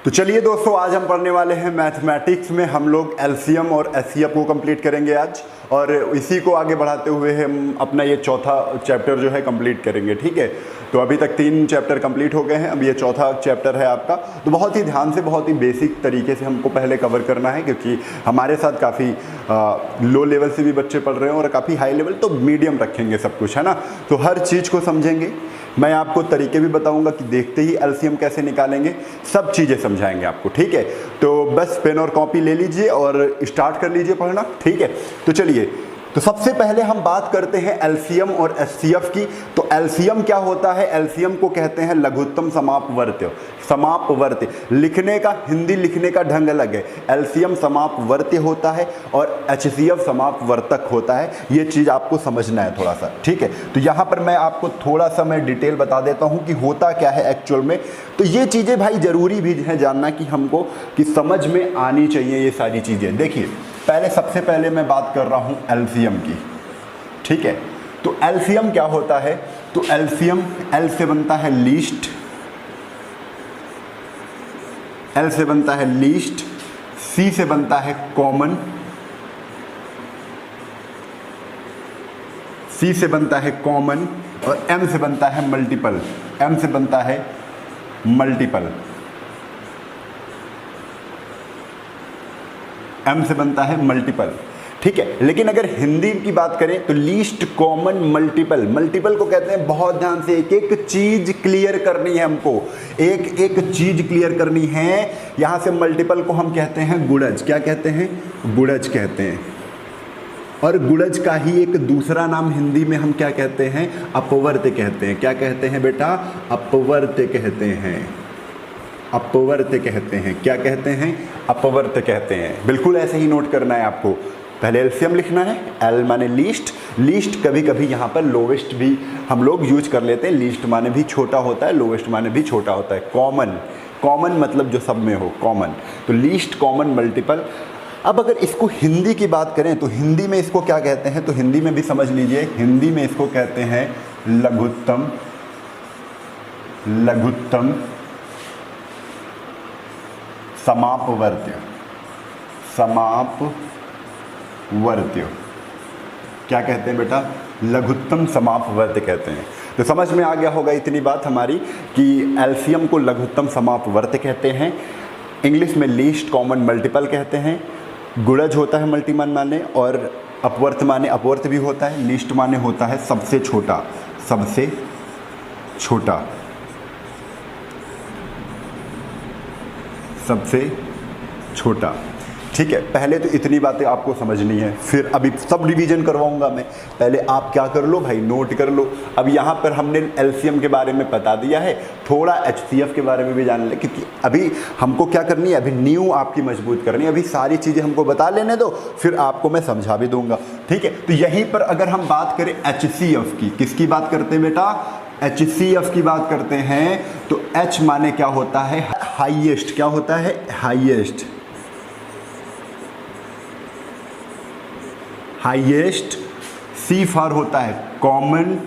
तो चलिए दोस्तों, आज हम पढ़ने वाले हैं मैथमेटिक्स में हम लोग एलसीएम और एचसीएफ को कंप्लीट करेंगे आज, और इसी को आगे बढ़ाते हुए हम अपना ये चौथा चैप्टर जो है कंप्लीट करेंगे। ठीक है, तो अभी तक 3 चैप्टर कंप्लीट हो गए हैं, अब ये चौथा चैप्टर है आपका। तो बहुत ही ध्यान से, बहुत ही बेसिक तरीके से हमको पहले कवर करना है, क्योंकि हमारे साथ काफ़ी लो लेवल से भी बच्चे पढ़ रहे हैं और काफ़ी हाई लेवल, तो मीडियम रखेंगे सब कुछ, है ना। तो हर चीज़ को समझेंगे, मैं आपको तरीके भी बताऊंगा कि देखते ही एलसीएम कैसे निकालेंगे, सब चीज़ें समझाएंगे आपको। ठीक है, तो बस पेन और कॉपी ले लीजिए और स्टार्ट कर लीजिए पढ़ना। ठीक है, तो चलिए, तो सबसे पहले हम बात करते हैं एलसीएम और एचसीएफ की। तो एलसीएम क्या होता है? एलसीएम को कहते हैं लघुत्तम समापवर्त्य। समापवर्त्य लिखने का, हिंदी लिखने का ढंग अलग है। एलसीएम समापवर्त्य होता है और एचसीएफ समापवर्तक होता है। ये चीज़ आपको समझना है थोड़ा सा। ठीक है, तो यहाँ पर मैं आपको थोड़ा सा मैं डिटेल बता देता हूँ कि होता क्या है एक्चुअल में। तो ये चीज़ें भाई ज़रूरी भी है जानना कि हमको कि समझ में आनी चाहिए ये सारी चीज़ें। देखिए, पहले सबसे पहले मैं बात कर रहा हूँ एलसीएम की। ठीक है, तो एलसीएम क्या होता है? तो एलसीएम, एल से बनता है लीस्ट, एल से बनता है लीस्ट, सी से बनता है कॉमन, सी से बनता है कॉमन, और एम से बनता है मल्टीपल, एम से बनता है मल्टीपल, एम से बनता है मल्टीपल। ठीक है, लेकिन अगर हिंदी की बात करें तो लीस्ट कॉमन मल्टीपल, मल्टीपल को कहते हैं, बहुत ध्यान से एक एक चीज क्लियर करनी है हमको, एक एक चीज क्लियर करनी है। यहां से मल्टीपल को हम कहते हैं गुणज। क्या कहते हैं? गुणज कहते हैं। और गुणज का ही एक दूसरा नाम हिंदी में हम क्या कहते हैं? अपवर्त्य कहते हैं। क्या कहते हैं बेटा? अपवर्त्य कहते हैं, अपवर्त्य कहते हैं। क्या कहते हैं? अपवर्त्य कहते हैं। बिल्कुल ऐसे ही नोट करना है आपको। पहले एलसीएम लिखना है, एल माने लीस्ट, लीस्ट कभी कभी यहाँ पर लोवेस्ट भी हम लोग यूज कर लेते हैं। लीस्ट माने भी छोटा होता है, लोवेस्ट माने भी छोटा होता है। कॉमन, कॉमन मतलब जो सब में हो, कॉमन। तो लीस्ट कॉमन मल्टीपल। अब अगर इसको हिंदी की बात करें तो हिंदी में इसको क्या कहते हैं? तो हिंदी में भी समझ लीजिए, हिंदी में इसको कहते हैं लघुत्तम, लघुत्तम समापवर्त्य, समापवर्त्य। क्या कहते हैं बेटा? लघुत्तम समापवर्त्य कहते हैं। तो समझ में आ गया होगा इतनी बात हमारी कि एलसीएम को लघुत्तम समापवर्त्य कहते हैं, इंग्लिश में लीस्ट कॉमन मल्टीपल कहते हैं। गुणज होता है मल्टीमन माने, और अपवर्त्य माने अपवर्त्य भी होता है। लीस्ट माने होता है सबसे छोटा, सबसे छोटा, सबसे छोटा। ठीक है, पहले तो इतनी बातें आपको समझनी है, फिर अभी सब रिवीजन करवाऊंगा मैं। पहले आप क्या कर लो भाई, नोट कर लो। अब यहाँ पर हमने एलसीएम के बारे में बता दिया है, थोड़ा एचसीएफ के बारे में भी जान ले, क्योंकि अभी हमको क्या करनी है, अभी नींव आपकी मजबूत करनी है। अभी सारी चीज़ें हमको बता लेने दो, फिर आपको मैं समझा भी दूंगा। ठीक है, तो यहीं पर अगर हम बात करें एचसीएफ की, किसकी बात करते हैं बेटा? एचसीएफ की बात करते हैं। तो एच माने क्या होता है? हाईएस्ट। क्या होता है? Highest, highest. सी फॉर होता है कॉमन,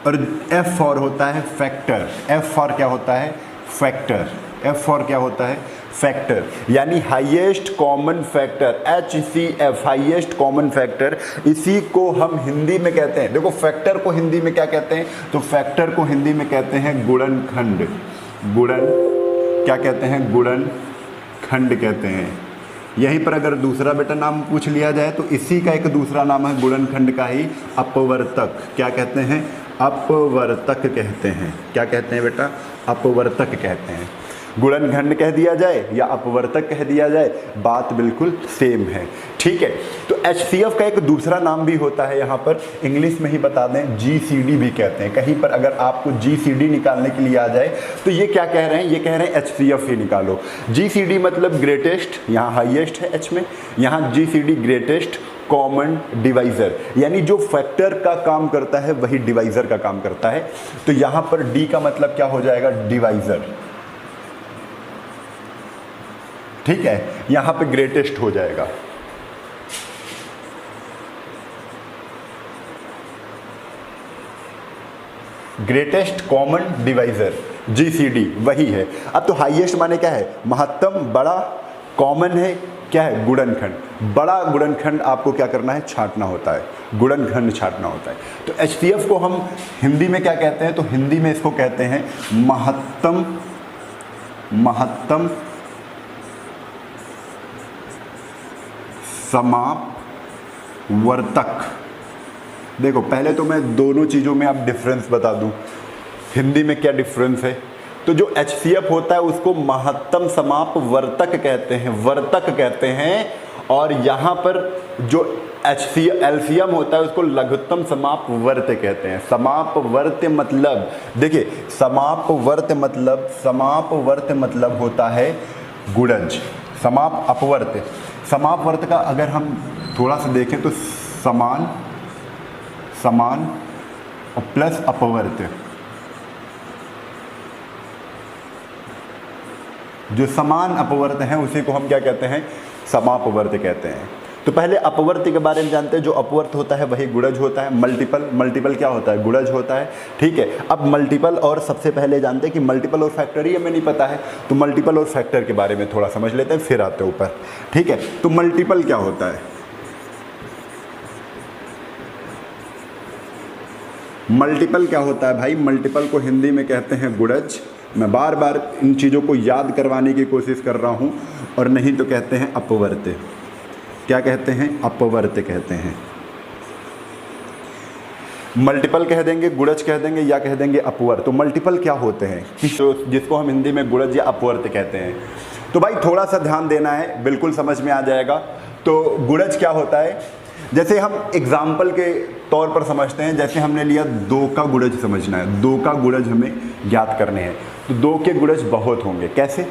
और एफ फॉर होता है फैक्टर। एफ फॉर क्या होता है? फैक्टर। एफ फॉर क्या होता है? फैक्टर, यानी highest common factor, HCF, highest common factor. इसी को हम हिंदी में कहते हैं, देखो फैक्टर को हिंदी में क्या कहते हैं? तो फैक्टर को हिंदी में कहते हैं गुणनखंड। गुणन, क्या कहते हैं? गुणनखंड कहते हैं। यहीं पर अगर दूसरा बेटा नाम पूछ लिया जाए तो इसी का एक दूसरा नाम है गुणनखंड का ही अपवर्तक। क्या कहते हैं? अपवर्तक कहते हैं। क्या कहते हैं बेटा? अपवर्तक कहते हैं। गुणनखंड कह दिया जाए या अपवर्तक कह दिया जाए, बात बिल्कुल सेम है। ठीक है, तो एचसीएफ का एक दूसरा नाम भी होता है, यहाँ पर इंग्लिश में ही बता दें, जीसीडी भी कहते हैं। कहीं पर अगर आपको जीसीडी निकालने के लिए आ जाए तो ये क्या कह रहे हैं? ये कह रहे हैं एचसीएफ ही निकालो। जीसीडी मतलब ग्रेटेस्ट, यहाँ हाईएस्ट है एच में, यहाँ जीसीडी ग्रेटेस्ट कॉमन डिवाइजर, यानी जो फैक्टर का काम करता है वही डिवाइजर का काम करता है। तो यहाँ पर डी का मतलब क्या हो जाएगा? डिवाइजर। ठीक है, यहाँ पे ग्रेटेस्ट हो जाएगा। ग्रेटेस्ट कॉमन डिवाइजर, GCD वही है। अब तो हाईएस्ट माने क्या है, महत्तम, बड़ा, कॉमन है क्या है, गुणनखंड। बड़ा गुणनखंड आपको क्या करना है, छांटना होता है, गुणनखंड छांटना होता है। तो HCF को हम हिंदी में क्या कहते हैं, तो हिंदी में इसको कहते हैं महत्तम समापवर्तक। देखो पहले तो मैं दोनों चीज़ों में आप डिफरेंस बता दूं, हिंदी में क्या डिफरेंस है। तो जो HCF होता है उसको महत्तम समापवर्तक कहते हैं, वर्तक कहते हैं, और यहाँ पर जो LCM होता है उसको लघुत्तम समापवर्त कहते हैं। समापवर्त मतलब, देखिए समापवर्त मतलब होता है गुणज। समापवर्त का अगर हम थोड़ा सा देखें तो समान और प्लस अपवर्त, जो समान अपवर्त हैं उसी को हम क्या कहते हैं, समापवर्त कहते हैं। तो पहले अपवर्त के बारे में जानते हैं। जो अपवर्त होता है वही गुणज होता है। मल्टीपल क्या होता है, गुणज होता है, ठीक है। अब मल्टीपल और सबसे पहले जानते हैं कि मल्टीपल और फैक्टर ही हमें नहीं पता है, तो मल्टीपल और फैक्टर के बारे में थोड़ा समझ लेते हैं, फिर आते हैं ऊपर, ठीक है। तो मल्टीपल क्या होता है, मल्टीपल क्या होता है भाई, मल्टीपल को हिंदी में कहते हैं गुणज। मैं बार बार इन चीज़ों को याद करवाने की कोशिश कर रहा हूँ, और नहीं तो कहते हैं अपवर्त। क्या कहते हैं, अपवर्त कहते हैं। मल्टीपल कह देंगे, गुणज कह देंगे, या कह देंगे अपवर्त। तो मल्टीपल क्या होते हैं, जिसको हम हिंदी में गुणज या अपवर्त कहते हैं। तो भाई थोड़ा सा ध्यान देना है, बिल्कुल समझ में आ जाएगा। तो गुणज क्या होता है, जैसे हम एग्जाम्पल के तौर पर समझते हैं, जैसे हमने लिया 2 का गुणज समझना है, 2 का गुणज हमें ज्ञात करने हैं। तो 2 के गुणज बहुत होंगे। कैसे,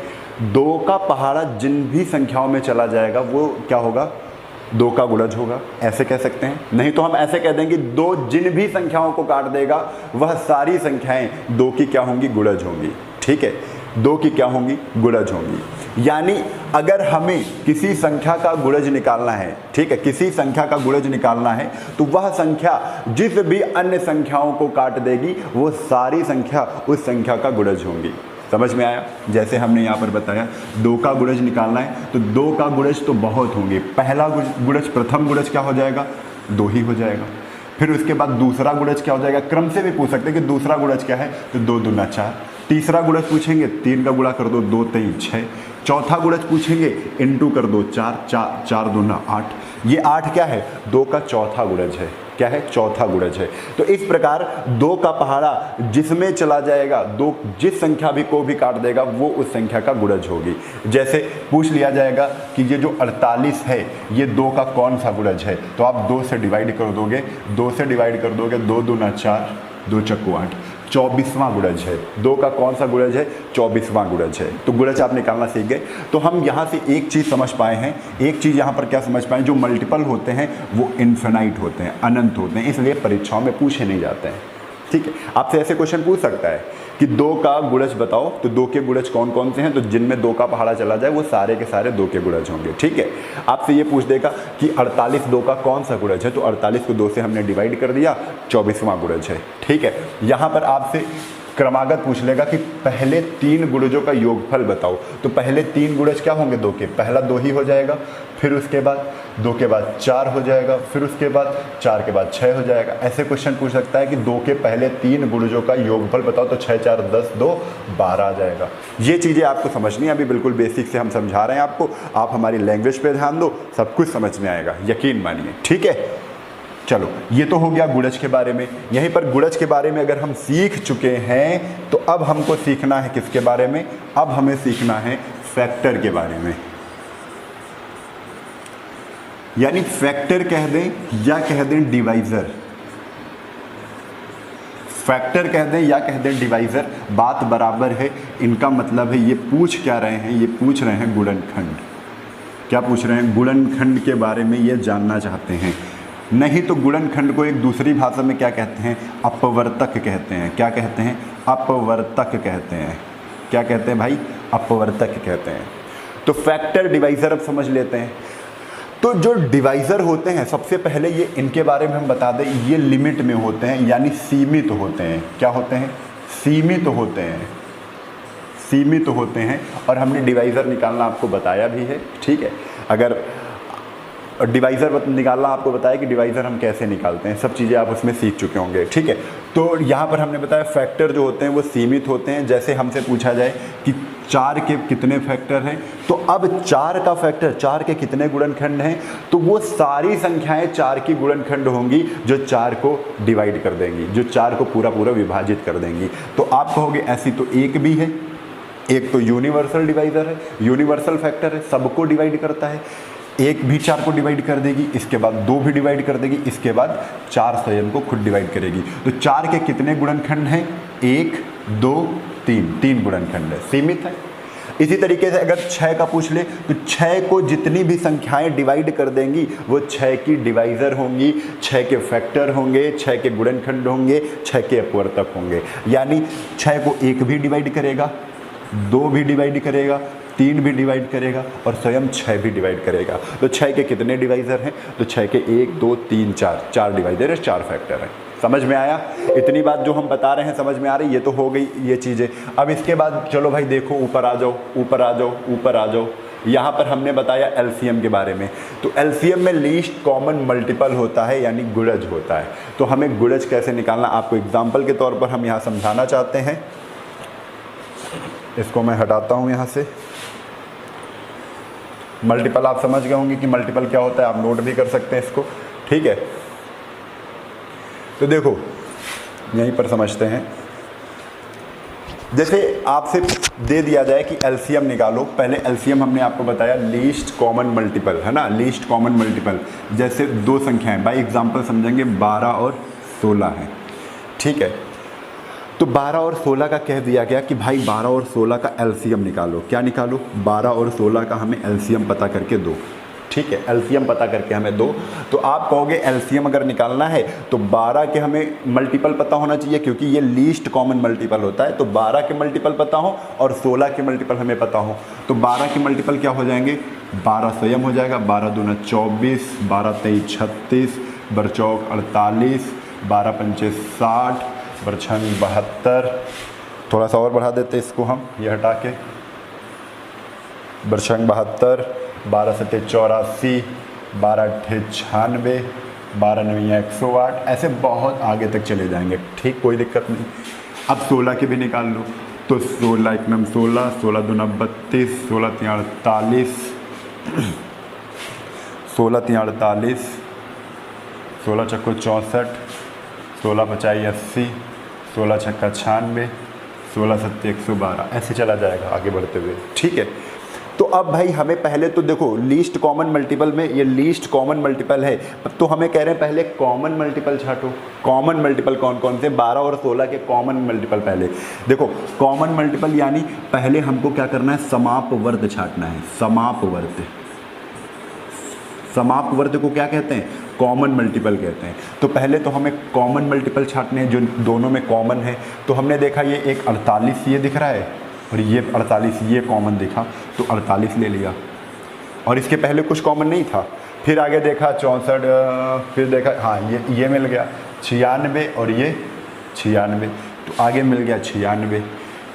2 का पहाड़ा जिन भी संख्याओं में चला जाएगा वो क्या होगा, 2 का गुणज होगा, ऐसे कह सकते हैं। नहीं तो हम ऐसे कह देंगे 2 जिन भी संख्याओं को काट देगा वह सारी संख्याएं 2 की क्या होंगी, गुणज होंगी, ठीक है। 2 की क्या होंगी, गुणज होंगी। यानी अगर हमें किसी संख्या का गुणज निकालना है, ठीक है, किसी संख्या का गुणज निकालना है, तो वह संख्या जिस भी अन्य संख्याओं को काट देगी वो सारी संख्या उस संख्या का गुणज होंगी। समझ में आया। जैसे हमने यहाँ पर बताया 2 का गुणज निकालना है, तो 2 का गुणज तो बहुत होंगे। पहला गुणज, प्रथम गुणज क्या हो जाएगा, 2 ही हो जाएगा। फिर उसके बाद दूसरा गुणज क्या हो जाएगा, क्रम से भी पूछ सकते हैं कि दूसरा गुणज क्या है, तो 2 दूना 4। तीसरा गुणज पूछेंगे, 3 का गुणा कर दो, 2 3 6। चौथा गुणज पूछेंगे, इनटू कर दो 4, 4 दूना 8। ये 8 क्या है, 2 का चौथा गुणज है। क्या है, चौथा गुणज है। तो इस प्रकार 2 का पहाड़ा जिसमें चला जाएगा, 2 जिस संख्या भी को भी काट देगा वो उस संख्या का गुणज होगी। जैसे पूछ लिया जाएगा कि ये जो 48 है ये 2 का कौन सा गुणज है, तो आप 2 से डिवाइड कर दोगे, 2 से डिवाइड कर दोगे, 2 दूना 4, 2 चक्कू 8, 24वां गुणज है। 2 का कौन सा गुणज है, 24वां गुणज है। तो गुणज आप निकालना सीख गए। तो हम यहाँ से एक चीज़ समझ पाए हैं, एक चीज़ यहाँ पर क्या समझ पाए, जो मल्टीपल होते हैं वो इन्फिनाइट होते हैं, अनंत होते हैं, इसलिए परीक्षाओं में पूछे नहीं जाते हैं, ठीक है। आपसे ऐसे क्वेश्चन पूछ सकता है कि 2 का गुणज बताओ, तो 2 के गुणज कौन कौन से हैं, तो जिनमें 2 का पहाड़ा चला जाए वो सारे के सारे 2 के गुणज होंगे, ठीक है। आपसे ये पूछ देगा कि 48 2 का कौन सा गुणज है, तो 48 को 2 से हमने डिवाइड कर दिया, 24वां गुणज है, ठीक है। यहाँ पर आपसे क्रमागत पूछ लेगा कि पहले 3 गुणजों का योगफल बताओ, तो पहले 3 गुणज क्या होंगे 2 के, पहला 2 ही हो जाएगा, फिर उसके बाद 2 के बाद 4 हो जाएगा, फिर उसके बाद 4 के बाद 6 हो जाएगा। ऐसे क्वेश्चन पूछ सकता है कि 2 के पहले 3 गुणजों का योगफल बताओ, तो 6 4 10 2 12 आ जाएगा। ये चीज़ें आपको समझनी है, अभी बिल्कुल बेसिक से हम समझा रहे हैं आपको। आप हमारी लैंग्वेज पे ध्यान दो, सब कुछ समझ में आएगा, यकीन मानिए, ठीक है। चलो ये तो हो गया गुणज के बारे में। यहीं पर गुणज के बारे में अगर हम सीख चुके हैं तो अब हमको सीखना है किसके बारे में, अब हमें सीखना है फैक्टर के बारे में। यानी फैक्टर कह दें या कह दें डिवाइजर, फैक्टर कह दें या कह दें डिवाइजर, बात बराबर है। इनका मतलब है ये पूछ क्या रहे हैं, ये पूछ रहे हैं गुणनखंड। क्या पूछ रहे हैं, गुणनखंड के बारे में ये जानना चाहते हैं। नहीं तो गुणनखंड को एक दूसरी भाषा में क्या कहते हैं, अपवर्तक कहते हैं। क्या कहते हैं, अपवर्तक कहते हैं। क्या कहते हैं भाई, अपवर्तक कहते हैं। तो फैक्टर डिवाइजर अब समझ लेते हैं। तो तो जो डिवाइज़र होते हैं, सबसे पहले ये इनके बारे में हम बता दें, ये लिमिट में होते हैं, यानी सीमित होते हैं। क्या होते हैं? सीमित होते हैं, सीमित होते हैं। और हमने डिवाइज़र निकालना आपको बताया भी है, ठीक है। अगर डिवाइज़र निकालना आपको बताया कि डिवाइज़र हम कैसे निकालते हैं, सब चीज़ें आप उसमें सीख चुके होंगे, ठीक है। तो यहाँ पर हमने बताया फैक्टर जो होते हैं वो सीमित होते हैं। जैसे हमसे पूछा जाए कि 4 के कितने फैक्टर हैं, तो अब 4 का फैक्टर, 4 के कितने गुणनखंड हैं, तो वो सारी संख्याएं 4 की गुणनखंड होंगी जो 4 को डिवाइड कर देंगी, जो 4 को पूरा पूरा विभाजित कर देंगी। तो आप कहोगे ऐसी तो एक भी है, एक तो यूनिवर्सल डिवाइज़र है, यूनिवर्सल फैक्टर है, सबको डिवाइड करता है। एक भी 4 को डिवाइड कर देगी, इसके बाद 2 भी डिवाइड कर देगी, इसके बाद 4 स्वयं को खुद डिवाइड करेगी। तो 4 के कितने गुणनखंड हैं? 1, 2, 3 गुणनखंड है, सीमित है। इसी तरीके से अगर 6 का पूछ ले तो 6 को जितनी भी संख्याएं डिवाइड कर देंगी वो 6 की डिवाइज़र होंगी, 6 के फैक्टर होंगे, 6 के गुणनखंड होंगे, 6 के अपवर्तक होंगे। यानी 6 को 1 भी डिवाइड करेगा, 2 भी डिवाइड करेगा, 3 भी डिवाइड करेगा और स्वयं 6 भी डिवाइड करेगा। तो 6 के कितने डिवाइज़र हैं? तो 6 के 1, 2, 3, 4 डिवाइज़र है, 4 फैक्टर हैं। समझ में आया? इतनी बात जो हम बता रहे हैं समझ में आ रही? ये तो हो गई ये चीज़ें। अब इसके बाद चलो भाई देखो, ऊपर आ जाओ, ऊपर आ जाओ, ऊपर आ जाओ। यहाँ पर हमने बताया एलसीएम के बारे में। तो एलसीएम में लीस्ट कॉमन मल्टीपल होता है, यानी गुणज होता है। तो हमें गुणज कैसे निकालना आपको एग्जाम्पल के तौर पर हम यहाँ समझाना चाहते हैं। इसको मैं हटाता हूँ यहाँ से। मल्टीपल आप समझ गए होंगे कि मल्टीपल क्या होता है, आप नोट भी कर सकते हैं इसको, ठीक है। तो देखो यहीं पर समझते हैं। जैसे आपसे दे दिया जाए कि एलसीएम निकालो, पहले एलसीएम हमने आपको बताया लीस्ट कॉमन मल्टीपल, है ना, लीस्ट कॉमन मल्टीपल। जैसे 2 संख्याएं बाय एग्जांपल समझेंगे, 12 और 16 हैं, ठीक है। तो 12 और 16 का कह दिया गया कि भाई 12 और 16 का एलसीएम निकालो। क्या निकालो? 12 और 16 का हमें एलसीएम पता करके दो, ठीक है। एलसीएम पता करके हमें दो। तो आप कहोगे एलसीएम अगर निकालना है तो 12 के हमें मल्टीपल पता होना चाहिए, क्योंकि ये लीस्ट कॉमन मल्टीपल होता है। तो 12 के मल्टीपल पता हो और 16 के मल्टीपल हमें पता हो। तो 12 के मल्टीपल क्या हो जाएंगे? 12 स्वयं हो जाएगा, 12 दूना 24, 12 तेईस 36, बरचौक 48, 12 पंचे 60, बरछंग 72। थोड़ा सा और बढ़ा देते इसको हम, ये हटा के, बरछंग 72, 12 सत्ते 84, 12 अट्ठे 96, 12 नवियाँ 108, ऐसे बहुत आगे तक चले जाएंगे, ठीक, कोई दिक्कत नहीं। अब 16 के भी निकाल लो। तो 16 एक नम 16, 16 दूना 32, 16 तियाँ 48, 16 तियाँ 48, 16 चक्को 64, 16 पचाई 80, 16 छक्का 96, 16 सत्ते 112, ऐसे चला जाएगा आगे बढ़ते हुए, ठीक है। तो अब भाई हमें पहले तो देखो लीस्ट कॉमन मल्टीपल में ये लीस्ट कॉमन मल्टीपल है, तो हमें कह रहे हैं पहले कॉमन मल्टीपल छाटो। कॉमन मल्टीपल कौन कौन से? 12 और 16 के कॉमन मल्टीपल पहले देखो। कॉमन मल्टीपल यानी पहले हमको क्या करना है? समापवर्त छाटना है। समापवर्त, समापवर्त को क्या कहते हैं? कॉमन मल्टीपल कहते हैं। तो पहले तो हमें कॉमन मल्टीपल छाटने हैं जो दोनों में कॉमन है। तो हमने देखा ये एक 48 ये दिख रहा है और ये 48 ये कॉमन दिखा, तो 48 ले लिया। और इसके पहले कुछ कॉमन नहीं था। फिर आगे देखा 64, फिर देखा हाँ ये मिल गया 96 और ये 96, तो आगे मिल गया 96।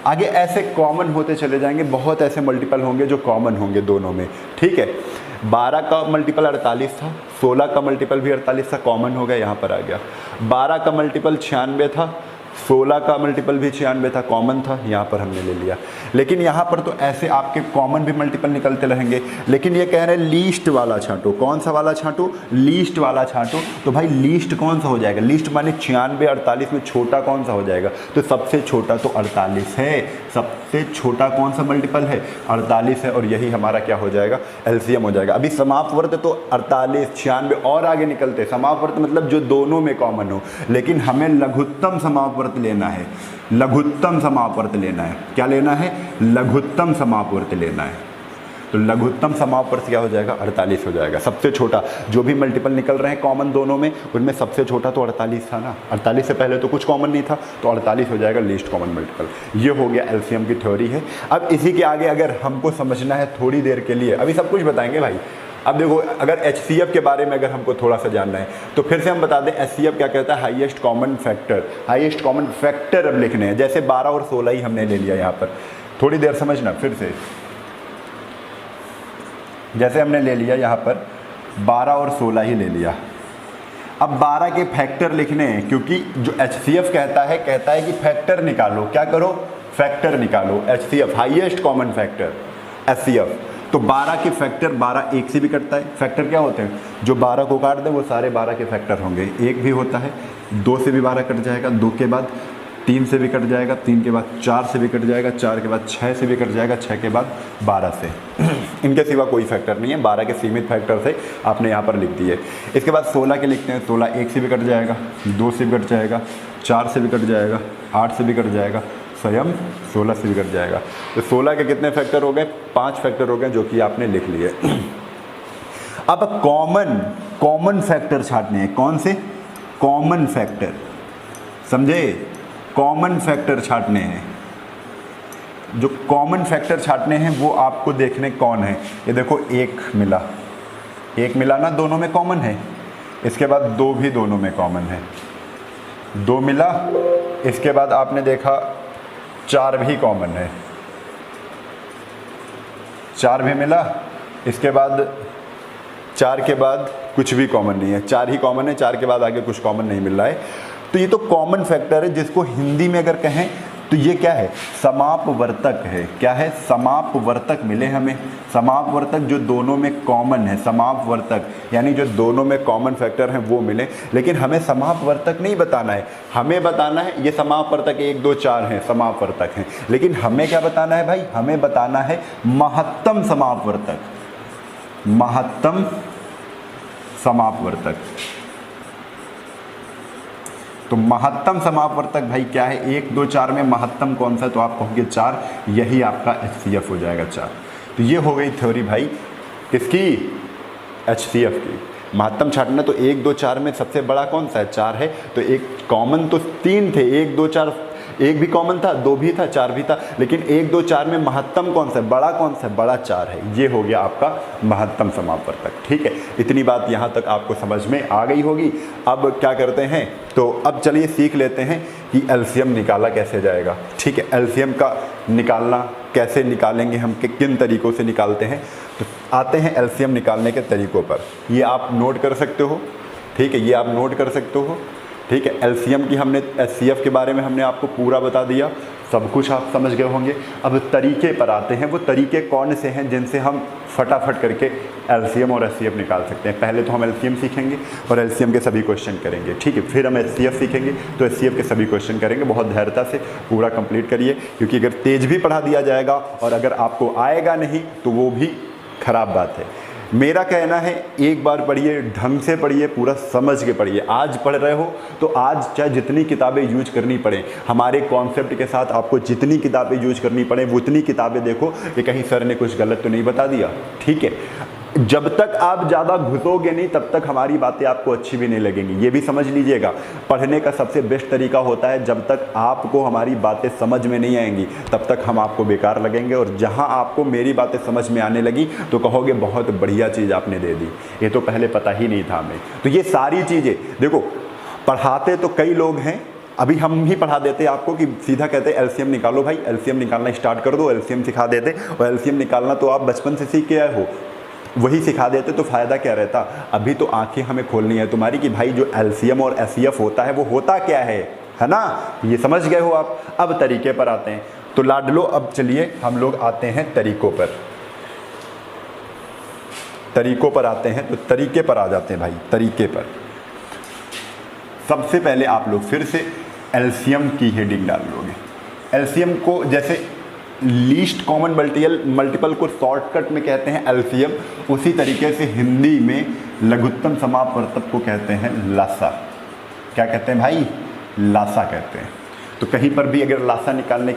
आगे ऐसे कॉमन होते चले जाएंगे, बहुत ऐसे मल्टीपल होंगे जो कॉमन होंगे दोनों में, ठीक है। 12 का मल्टीपल 48 था, 16 का मल्टीपल भी 48 था, कॉमन हो गया, यहाँ पर आ गया। 12 का मल्टीपल 96 था, 16 का मल्टीपल भी 96 था, कॉमन था, यहाँ पर हमने ले लिया। लेकिन यहाँ पर तो ऐसे आपके कॉमन भी मल्टीपल निकलते रहेंगे, लेकिन ये कह रहे हैं लीस्ट वाला छांटो। कौन सा वाला छांटो? लीस्ट वाला छांटो। तो भाई लीस्ट कौन सा हो जाएगा? लीस्ट माने 96 48 में छोटा कौन सा हो जाएगा? तो सबसे छोटा तो 48 है। सबसे छोटा कौन सा मल्टीपल है? 48 है, और यही हमारा क्या हो जाएगा? एलसीएम हो जाएगा। अभी समापवर्त तो 48 96 और आगे निकलते। समापवर्त मतलब जो दोनों में कॉमन हो, लेकिन हमें लघुत्तम समापवर्त लेना है। लघुत्तम समापवर्त लेना है। क्या लेना है? लघुत्तम समापवर्त लेना है। तो लघुत्तम समापवर्त क्या हो जाएगा? 48 हो जाएगा। सबसे छोटा जो भी मल्टीपल निकल रहे हैं कॉमन दोनों में, उनमें सबसे छोटा तो 48 था ना। 48 से पहले तो कुछ कॉमन नहीं था, तो 48 हो जाएगा लीस्ट कॉमन मल्टीपल। ये हो गया एलसीएम की थ्योरी है। अब इसी के आगे अगर हमको समझना है थोड़ी देर के लिए, अभी सब कुछ बताएंगे भाई, अब देखो, अगर HCF के बारे में अगर हमको थोड़ा सा जानना है तो फिर से हम बता दें HCF क्या कहता है, highest common factor. Highest common factor अब लिखने हैं, जैसे 12 और 16 ही हमने ले लिया यहाँ पर, थोड़ी देर समझना फिर से। जैसे हमने ले लिया यहाँ पर 12 और 16 ही ले लिया। अब 12 के फैक्टर लिखने हैं, क्योंकि जो HCF कहता है कि फैक्टर निकालो। क्या करो? फैक्टर निकालो। HCF highest common factor HCF। तो 12 के फैक्टर, 12 एक से भी कटता है। फैक्टर क्या होते हैं? जो 12 को काट दे वो सारे 12 के फैक्टर होंगे। एक भी होता है, 2 से भी 12 कट जाएगा, 2 के बाद 3 से भी कट जाएगा, 3 के बाद 4 से भी कट जाएगा, 4 के बाद 6 से भी कट जाएगा, 6 के बाद 12 से। इनके सिवा कोई फैक्टर नहीं है, 12 के सीमित फैक्टर से आपने यहाँ पर लिख दिए। इसके बाद 16 के लिखते हैं। 16 1 से भी कट जाएगा, 2 से भी कट जाएगा, 4 से भी कट जाएगा, 8 से भी कट जाएगा, स्वयं 16 से भी कट जाएगा। तो 16 के कितने फैक्टर हो गए? 5 फैक्टर हो गए, जो कि आपने लिख लिए। अब कॉमन फैक्टर छाटने हैं। कौन से? कॉमन फैक्टर, समझे? कॉमन फैक्टर छाटने हैं। जो कॉमन फैक्टर छाटने हैं वो आपको देखने कौन है। ये देखो, एक मिला ना, दोनों में कॉमन है। इसके बाद 2 भी दोनों में कॉमन है, 2 मिला। इसके बाद आपने देखा 4 भी कॉमन है, 4 भी मिला। इसके बाद 4 के बाद कुछ भी कॉमन नहीं है, 4 ही कॉमन है, 4 के बाद आगे कुछ कॉमन नहीं मिल रहा है। तो ये तो कॉमन फैक्टर है, जिसको हिंदी में अगर कहें तो ये क्या है? समापवर्तक है। क्या है? समापवर्तक मिले हमें। समापवर्तक जो दोनों में कॉमन है, समापवर्तक यानी जो दोनों में कॉमन फैक्टर हैं वो मिले। लेकिन हमें समापवर्तक नहीं बताना है, हमें बताना है ये समापवर्तक 1 2 4 हैं, समापवर्तक हैं। लेकिन हमें क्या बताना है भाई? हमें बताना है महत्तम समापवर्तक, महत्तम समापवर्तक। तो महत्तम समापवर्तक भाई क्या है? 1 2 4 में महत्तम कौन सा? तो आप कहोगे 4, यही आपका HCF हो जाएगा 4। तो ये हो गई थ्योरी भाई किसकी? HCF की। महत्तम छाटना तो 1 2 4 में सबसे बड़ा कौन सा है? 4 है। तो एक कॉमन तो 3 थे, 1 2 4, 1 भी कॉमन था, 2 भी था, 4 भी था। लेकिन 1 2 4 में महत्तम कौन सा है? बड़ा कौन सा है? बड़ा 4 है। ये हो गया आपका महत्तम समापवर्तक। ठीक है, इतनी बात यहाँ तक आपको समझ में आ गई होगी। अब क्या करते हैं, तो अब चलिए सीख लेते हैं कि एलसीएम निकाला कैसे जाएगा। ठीक है, एलसीएम का निकालना कैसे निकालेंगे हम, किन तरीक़ों से निकालते हैं। तो आते हैं एलसीएम निकालने के तरीक़ों पर। ये आप नोट कर सकते हो। ठीक है, ये आप नोट कर सकते हो। ठीक है, एलसीएम की हमने, HCF के बारे में हमने आपको पूरा बता दिया, सब कुछ आप समझ गए होंगे। अब तरीके पर आते हैं, वो तरीके कौन से हैं जिनसे हम फटाफट करके एलसीएम और HCF निकाल सकते हैं। पहले तो हम एलसीएम सीखेंगे और एलसीएम के सभी क्वेश्चन करेंगे। ठीक है, फिर हम HCF सीखेंगे तो HCF के सभी क्वेश्चन करेंगे। बहुत धैर्यता से पूरा कंप्लीट करिए, क्योंकि अगर तेज भी पढ़ा दिया जाएगा और अगर आपको आएगा नहीं तो वो भी खराब बात है। मेरा कहना है एक बार पढ़िए, ढंग से पढ़िए, पूरा समझ के पढ़िए। आज पढ़ रहे हो तो आज चाहे जितनी किताबें यूज करनी पड़े, हमारे कॉन्सेप्ट के साथ आपको जितनी किताबें यूज करनी पड़े वो उतनी किताबें देखो कि कहीं सर ने कुछ गलत तो नहीं बता दिया। ठीक है, जब तक आप ज़्यादा घुसोगे नहीं तब तक हमारी बातें आपको अच्छी भी नहीं लगेंगी, ये भी समझ लीजिएगा। पढ़ने का सबसे बेस्ट तरीका होता है, जब तक आपको हमारी बातें समझ में नहीं आएंगी तब तक हम आपको बेकार लगेंगे, और जहां आपको मेरी बातें समझ में आने लगी तो कहोगे बहुत बढ़िया चीज़ आपने दे दी, ये तो पहले पता ही नहीं था हमें। तो ये सारी चीज़ें देखो, पढ़ाते तो कई लोग हैं, अभी हम ही पढ़ा देते आपको कि सीधा कहते एलसीएम निकालो भाई, एलसीएम निकालना स्टार्ट कर दो, एलसीएम सिखा देते। और एलसीएम निकालना तो आप बचपन से सीख के आए हो, वही सिखा देते तो फ़ायदा क्या रहता। अभी तो आंखें हमें खोलनी है तुम्हारी कि भाई जो एलसीएम और एचसीएफ होता है वो होता क्या है ना, ये समझ गए हो आप। अब तरीके पर आते हैं, तो लाडलो अब चलिए हम लोग आते हैं तरीकों पर। तरीकों पर आते हैं तो तरीके पर आ जाते हैं भाई। तरीके पर सबसे पहले आप लोग फिर से एलसीएम की हेडिंग डाल लोगे। एलसीएम को जैसे लीस्ट कॉमन मल्टीपल को शॉर्टकट में कहते हैं एलसीएम, उसी तरीके से हिंदी में लघुत्तम समापवर्तक को कहते हैं लासा। क्या कहते हैं भाई? लासा कहते हैं। तो कहीं पर भी अगर लासा निकालने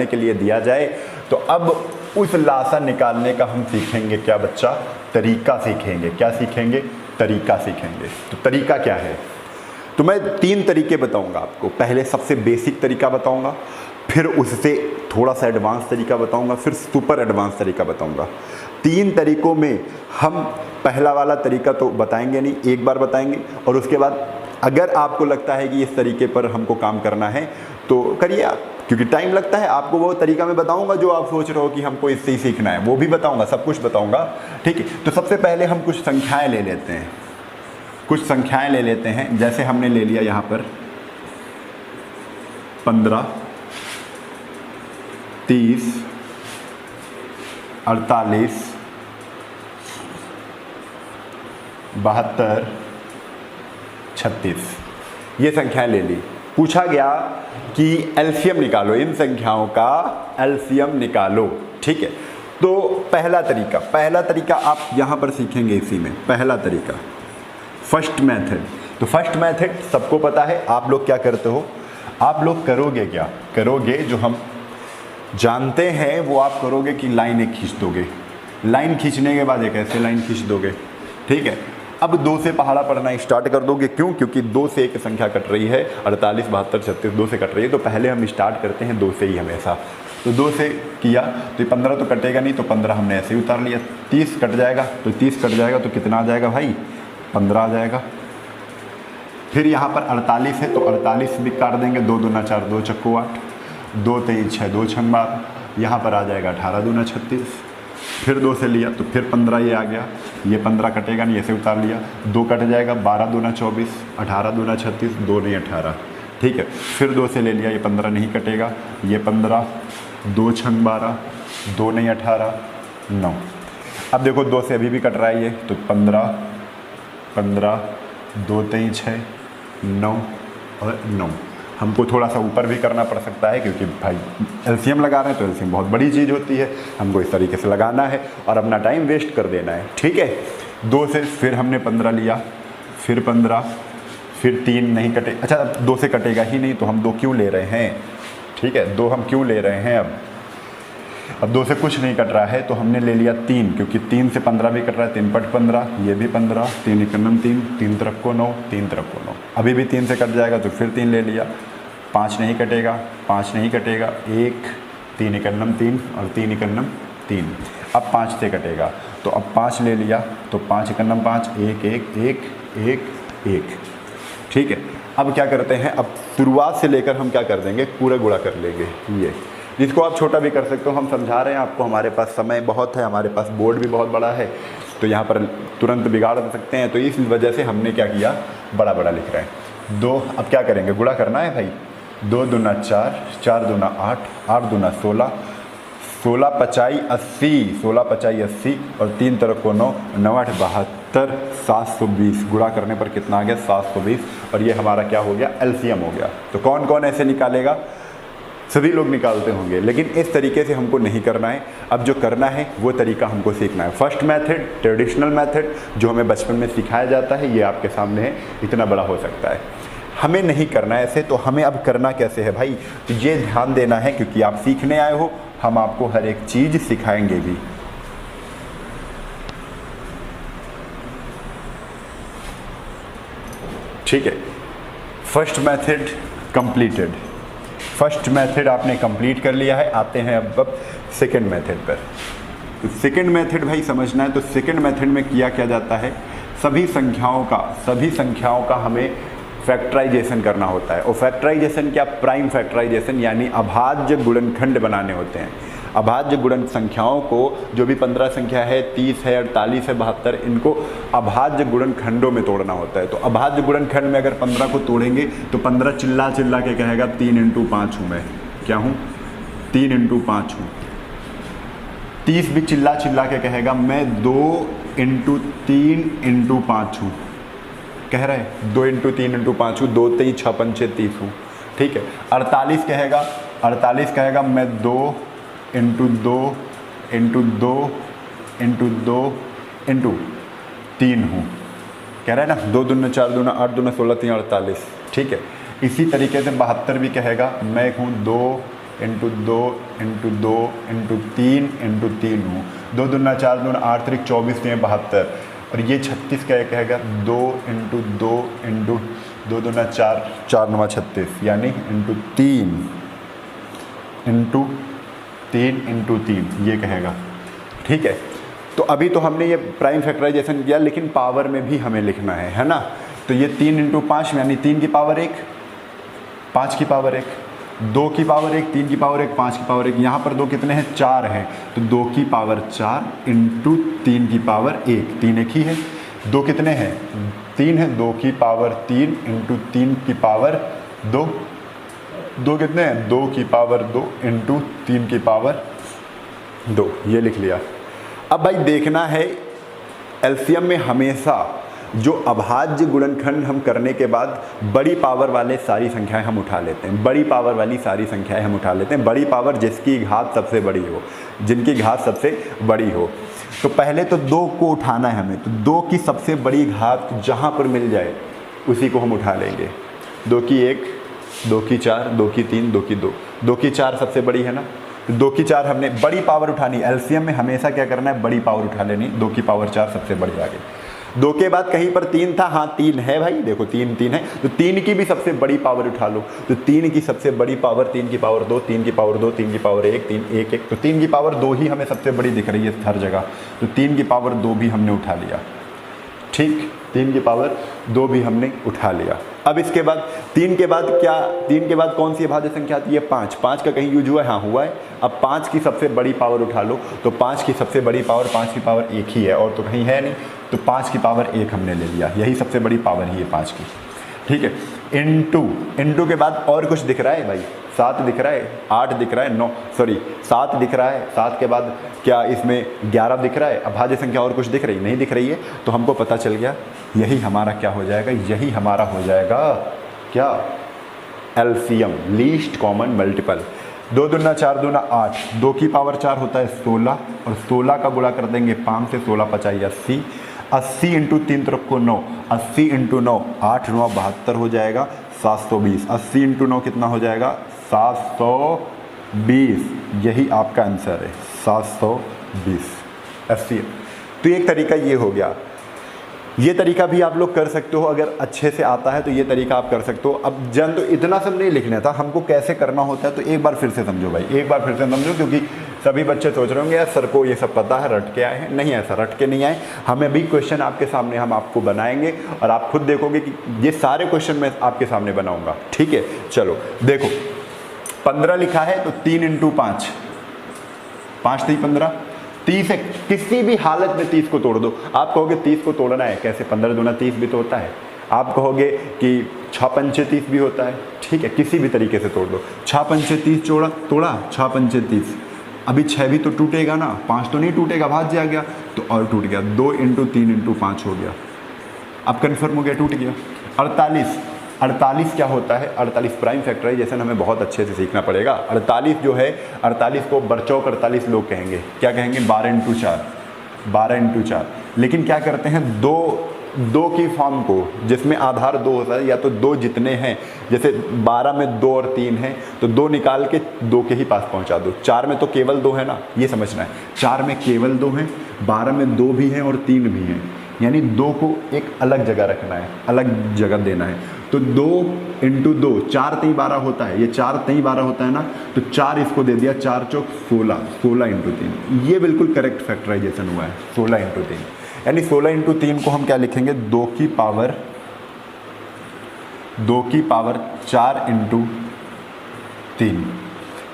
के लिए दिया जाए तो अब उस लासा निकालने का हम सीखेंगे क्या बच्चा? तरीका सीखेंगे। क्या सीखेंगे? तरीका सीखेंगे। तो तरीका क्या है? तो मैं 3 तरीके बताऊंगा आपको। पहले सबसे बेसिक तरीका बताऊंगा, फिर उससे थोड़ा सा एडवांस तरीका बताऊंगा, फिर सुपर एडवांस तरीका बताऊंगा। 3 तरीकों में हम पहला वाला तरीका तो बताएंगे नहीं, एक बार बताएंगे, और उसके बाद अगर आपको लगता है कि इस तरीके पर हमको काम करना है तो करिए आप, क्योंकि टाइम लगता है। आपको वो तरीका मैं बताऊंगा जो आप सोच रहे हो कि हमको इससे ही सीखना है, वो भी बताऊंगा, सब कुछ बताऊंगा, ठीक है। तो सबसे पहले हम कुछ संख्याएं ले लेते हैं, कुछ संख्याएं ले लेते हैं। जैसे हमने ले लिया यहाँ पर 15, 30, 48, 72, 36, ये संख्याएं ले ली। पूछा गया कि एलसीएम निकालो, इन संख्याओं का एलसीएम निकालो, ठीक है। तो पहला तरीका आप यहाँ पर सीखेंगे इसी में, पहला तरीका फर्स्ट मेथड। तो फर्स्ट मेथड सबको पता है। आप लोग क्या करते हो, आप लोग करोगे क्या, करोगे जो हम जानते हैं वो आप करोगे कि लाइन एक खींच दोगे। लाइन खींचने के बाद एक ऐसे लाइन खींच दोगे, ठीक है। अब 2 से पहाड़ा पढ़ना स्टार्ट कर दोगे, क्यों? क्योंकि 2 से एक संख्या कट रही है, 48, 72, 36 2 से कट रही है, तो पहले हम स्टार्ट करते हैं 2 से ही हमेशा। तो 2 से किया तो 15 तो कटेगा नहीं, तो 15 हमने ऐसे ही उतार लिया। 30 कट जाएगा, तो 30 कट जाएगा, तो कितना आ जाएगा भाई? 15 आ जाएगा। फिर यहाँ पर 48 है, तो 48 भी काट देंगे, 2 दूना 4, 2 चक्को 8, 2 तेईस 6, 2 छंग 12, यहाँ पर आ जाएगा 18 दूना 36। फिर 2 से लिया तो फिर 15 ये आ गया, ये 15 कटेगा नहीं, ऐसे उतार लिया, 2 कट जाएगा, 12 दूना 24, 18 दूना 36, 2 नहीं 18, ठीक है। फिर 2 से ले लिया, ये 15 नहीं कटेगा, ये 15, 2 छंग 12, 2 नहीं 18, 9। अब देखो 2 से अभी भी कट रहा है ये, तो 15, 15, 2 तेईस 6, 9 और 9। हमको थोड़ा सा ऊपर भी करना पड़ सकता है, क्योंकि भाई एलसीएम लगा रहे हैं, तो एलसीएम बहुत बड़ी चीज़ होती है, हमको इस तरीके से लगाना है और अपना टाइम वेस्ट कर देना है, ठीक है। 2 से फिर हमने 15 लिया, फिर 15, फिर 3 नहीं कटे, अच्छा 2 से कटेगा ही नहीं, तो हम 2 क्यों ले रहे हैं, ठीक है, 2 हम क्यों ले रहे हैं। अब 2 से कुछ नहीं कट रहा है, तो हमने ले लिया 3, क्योंकि 3 से 15 भी कट रहा है, 3 पट 15, ये भी 15, 3 एकनम 3, 3 तरफ को 9, 3 तरफ को 9, अभी भी 3 से कट जाएगा, तो फिर 3 ले लिया। 5 नहीं कटेगा, 5 नहीं कटेगा, 1, 3 एकनम 3 और 3 एकनम 3। अब 5 से कटेगा, तो अब 5 ले लिया, तो 5 एकनम 5, 1 1 1 1 1, ठीक है। अब क्या करते हैं, अब शुरुआत से लेकर हम क्या कर देंगे, पूरा गुणा कर लेंगे। ये जिसको आप छोटा भी कर सकते हो, हम समझा रहे हैं आपको, हमारे पास समय बहुत है, हमारे पास बोर्ड भी बहुत बड़ा है, तो यहाँ पर तुरंत बिगाड़ सकते हैं, तो इस वजह से हमने क्या किया, बड़ा बड़ा लिख रहे हैं। 2, अब क्या करेंगे, गुणा करना है भाई, 2 दूना 4, 4 दूना 8, 8 दूना 16, 16 पचाई 80, 16 पचाई 80 और 3 तरफ को 9, 9 8 72, 720। गुणा करने पर कितना आ गया, 720, और ये हमारा क्या हो गया, एलसीएम हो गया। तो कौन कौन ऐसे निकालेगा, सभी लोग निकालते होंगे, लेकिन इस तरीके से हमको नहीं करना है। अब जो करना है वो तरीका हमको सीखना है। फर्स्ट मेथड, ट्रेडिशनल मेथड, जो हमें बचपन में सिखाया जाता है, ये आपके सामने है, इतना बड़ा हो सकता है। हमें नहीं करना है ऐसे, तो हमें अब करना कैसे है भाई, तो ये ध्यान देना है, क्योंकि आप सीखने आए हो, हम आपको हर एक चीज़ सिखाएंगे भी। ठीक है, first method completed. First method आपने कंप्लीट कर लिया है। आते हैं अब सेकंड मेथड पर। तो सेकंड मेथड भाई समझना है, तो सेकंड मेथड में किया क्या जाता है, सभी संख्याओं का हमें फैक्टराइजेशन करना होता है। और फैक्टराइजेशन क्या, प्राइम फैक्टराइजेशन, यानी अभाज्य गुणनखंड बनाने होते हैं। अभाज्य गुणन संख्याओं को, जो भी 15 संख्या है, 30 है, 48 है, 72, इनको अभाज्य गुणनखंडों में तोड़ना होता है। तो अभाज्य गुणनखंड में अगर 15 को तोड़ेंगे तो 15 चिल्ला चिल्ला के कहेगा 3 × 5 हूँ मैं, क्या हूँ, 3 × 5 हूँ। 30 भी चिल्ला चिल्ला के कहेगा मैं 2 × 3 × 5 हूँ, कह रहे हैं 2 × 3 × 5 हूँ, 2 3 6 5 6 30 हूँ, ठीक है। 48 कहेगा मैं 2 × 2 × 2 × 2 × 3 हूँ, कह रहे हैं ना, 2 दूना 4 दूना 8 दूना 16 3 48, ठीक है। इसी तरीके से 72 भी कहेगा मैं हूँ 2 × 2 × 2 × 3 × 3 हूँ, 2 दूना 4 दूना 8 3 24 3 72। और ये 36 क्या कहेगा 2 × 2 × 2 दूना 4 4 9 36, यानी × 3 × 3 इंटू 3 ये कहेगा, ठीक है। तो अभी तो हमने ये प्राइम फैक्टराइजेशन किया, लेकिन पावर में भी हमें लिखना है ना। तो ये 3 इंटू 5 यानी 3 की पावर 1, 5 की पावर 1, 2 की पावर 1, 3 की पावर 1, 5 की पावर 1। यहाँ पर 2 कितने हैं, 4 हैं, तो 2 की पावर 4 इंटू 3 की पावर 1, 3 एक ही है। 2 कितने हैं, 3 है, 2 की पावर 3 इंटू 3 की पावर 2, 2 कितने हैं, 2 की पावर 2 इंटू 3 की पावर 2, ये लिख लिया। अब भाई देखना है एलसीएम में हमेशा जो अभाज्य गुणनखंड हम करने के बाद बड़ी पावर वाले सारी संख्याएं हम उठा लेते हैं, बड़ी पावर वाली सारी संख्याएं हम उठा लेते हैं, बड़ी पावर जिसकी घात सबसे बड़ी हो, जिनकी घात सबसे बड़ी हो। तो पहले तो 2 को उठाना है हमें, तो 2 की सबसे बड़ी घात जहाँ पर मिल जाए उसी को हम उठा लेंगे। 2 की 1, 2 की 4, 2 की 3, 2 की 2, 2 की 4 सबसे बड़ी है ना, 2 की 4 हमने बड़ी पावर उठानी। एलसीएम में हमेशा क्या करना है, बड़ी पावर उठा लेनी। 2 की पावर 4 सबसे बड़ी आ गई। 2 के बाद कहीं पर 3 था, हाँ 3 है भाई, देखो 3 है, तो 3 की भी सबसे बड़ी पावर उठा लो। तो 3 की सबसे बड़ी पावर 3 की पावर 2, 3 की पावर 2, 3 की पावर 1, 3 1 1, तो 3 की पावर 2 ही हमें सबसे बड़ी दिख रही है हर जगह, तो 3 की पावर 2 भी हमने उठा लिया, ठीक। 3 की पावर 2 भी हमने उठा लिया। अब इसके बाद 3 के बाद क्या, 3 के बाद कौन सी अभाज्य संख्या आती है, 5। 5 का कहीं यूज हुआ है, हाँ हुआ है। अब 5 की सबसे बड़ी पावर उठा लो, तो 5 की सबसे बड़ी पावर 5 की पावर 1 ही है, और तो कहीं है नहीं, तो 5 की पावर 1 हमने ले लिया, यही सबसे बड़ी पावर ही है 5 की, ठीक है। इंटू के बाद और कुछ दिख रहा है भाई, 7 दिख रहा है, 8 दिख रहा है, 9 सॉरी 7 दिख रहा है। 7 के बाद क्या इसमें 11 दिख रहा है, अभाज्य संख्या और कुछ दिख रही नहीं, दिख रही है। तो हमको पता चल गया यही हमारा क्या हो जाएगा, यही हमारा हो जाएगा क्या, एलसीएम, लीस्ट कॉमन मल्टीपल। 2 दूना 4 दूना 8, 2 की पावर 4 होता है 16, और 16 का गुणा कर देंगे 5 से, 16 पचाई 80, 80 इंटू 3 तरफ को 9, 80 इंटू 9, 8 9 72 हो जाएगा 720। 80 इंटू 9 कितना हो जाएगा, 720, यही आपका आंसर है 720 एफसीएम। तो एक तरीका ये हो गया, ये तरीका भी आप लोग कर सकते हो, अगर अच्छे से आता है तो ये तरीका आप कर सकते हो। अब जन तो इतना सब नहीं लिखना था, हमको कैसे करना होता है तो एक बार फिर से समझो भाई, एक बार फिर से समझो, क्योंकि सभी बच्चे सोच रहे होंगे यार सर को ये सब पता है, रट के आए हैं। नहीं, ऐसा रट के नहीं आए, हमें भी क्वेश्चन आपके सामने हम आपको बनाएंगे और आप खुद देखोगे कि ये सारे क्वेश्चन मैं आपके सामने बनाऊंगा, ठीक है। चलो देखो 15 लिखा है तो 3 इंटू 5, 5 3 15, 30 है, किसी भी हालत में 30 को तोड़ दो। आप कहोगे 30 को तोड़ना है कैसे, 15 दूना 30 भी तो होता है। आप कहोगे कि 6 पंचे 30 भी होता है, ठीक है, किसी भी तरीके से तोड़ दो। 6 पंचे 30 तोड़ा 6 पंचे 30, अभी 6 भी तो टूटेगा ना, 5 तो नहीं टूटेगा, भाज्य आ गया तो और टूट गया, 2 इंटू 3 इंटू 5 हो गया, अब कन्फर्म हो गया, टूट गया। 48 क्या होता है, 48 प्राइम फैक्टराइजेशन हमें बहुत अच्छे से सीखना पड़ेगा। 48 जो है, 48 को बरचौक 48 लोग कहेंगे, क्या कहेंगे, 12 इंटू 4, 12 इंटू 4। लेकिन क्या करते हैं, दो की फॉर्म को, जिसमें आधार 2 होता है, या तो 2 जितने हैं, जैसे 12 में 2 और 3 हैं तो 2 निकाल के 2 के ही पास पहुंचा दो। 4 में तो केवल 2 है ना, ये समझना है, 4 में केवल 2 हैं, 12 में 2 भी हैं और 3 भी हैं, यानी 2 को एक अलग जगह रखना है, अलग जगह देना है। तो 2 इंटू 2, 4 3 12 होता है, ये 4 3 12 होता है ना, तो 4 इसको दे दिया, 4 चौक 16, 16 इंटू 3, ये बिल्कुल करेक्ट फैक्टराइजेशन हुआ है, 16 इंटू 3। यानी 16 इंटू 3 को हम क्या लिखेंगे, 2 की पावर 4 इंटू 3,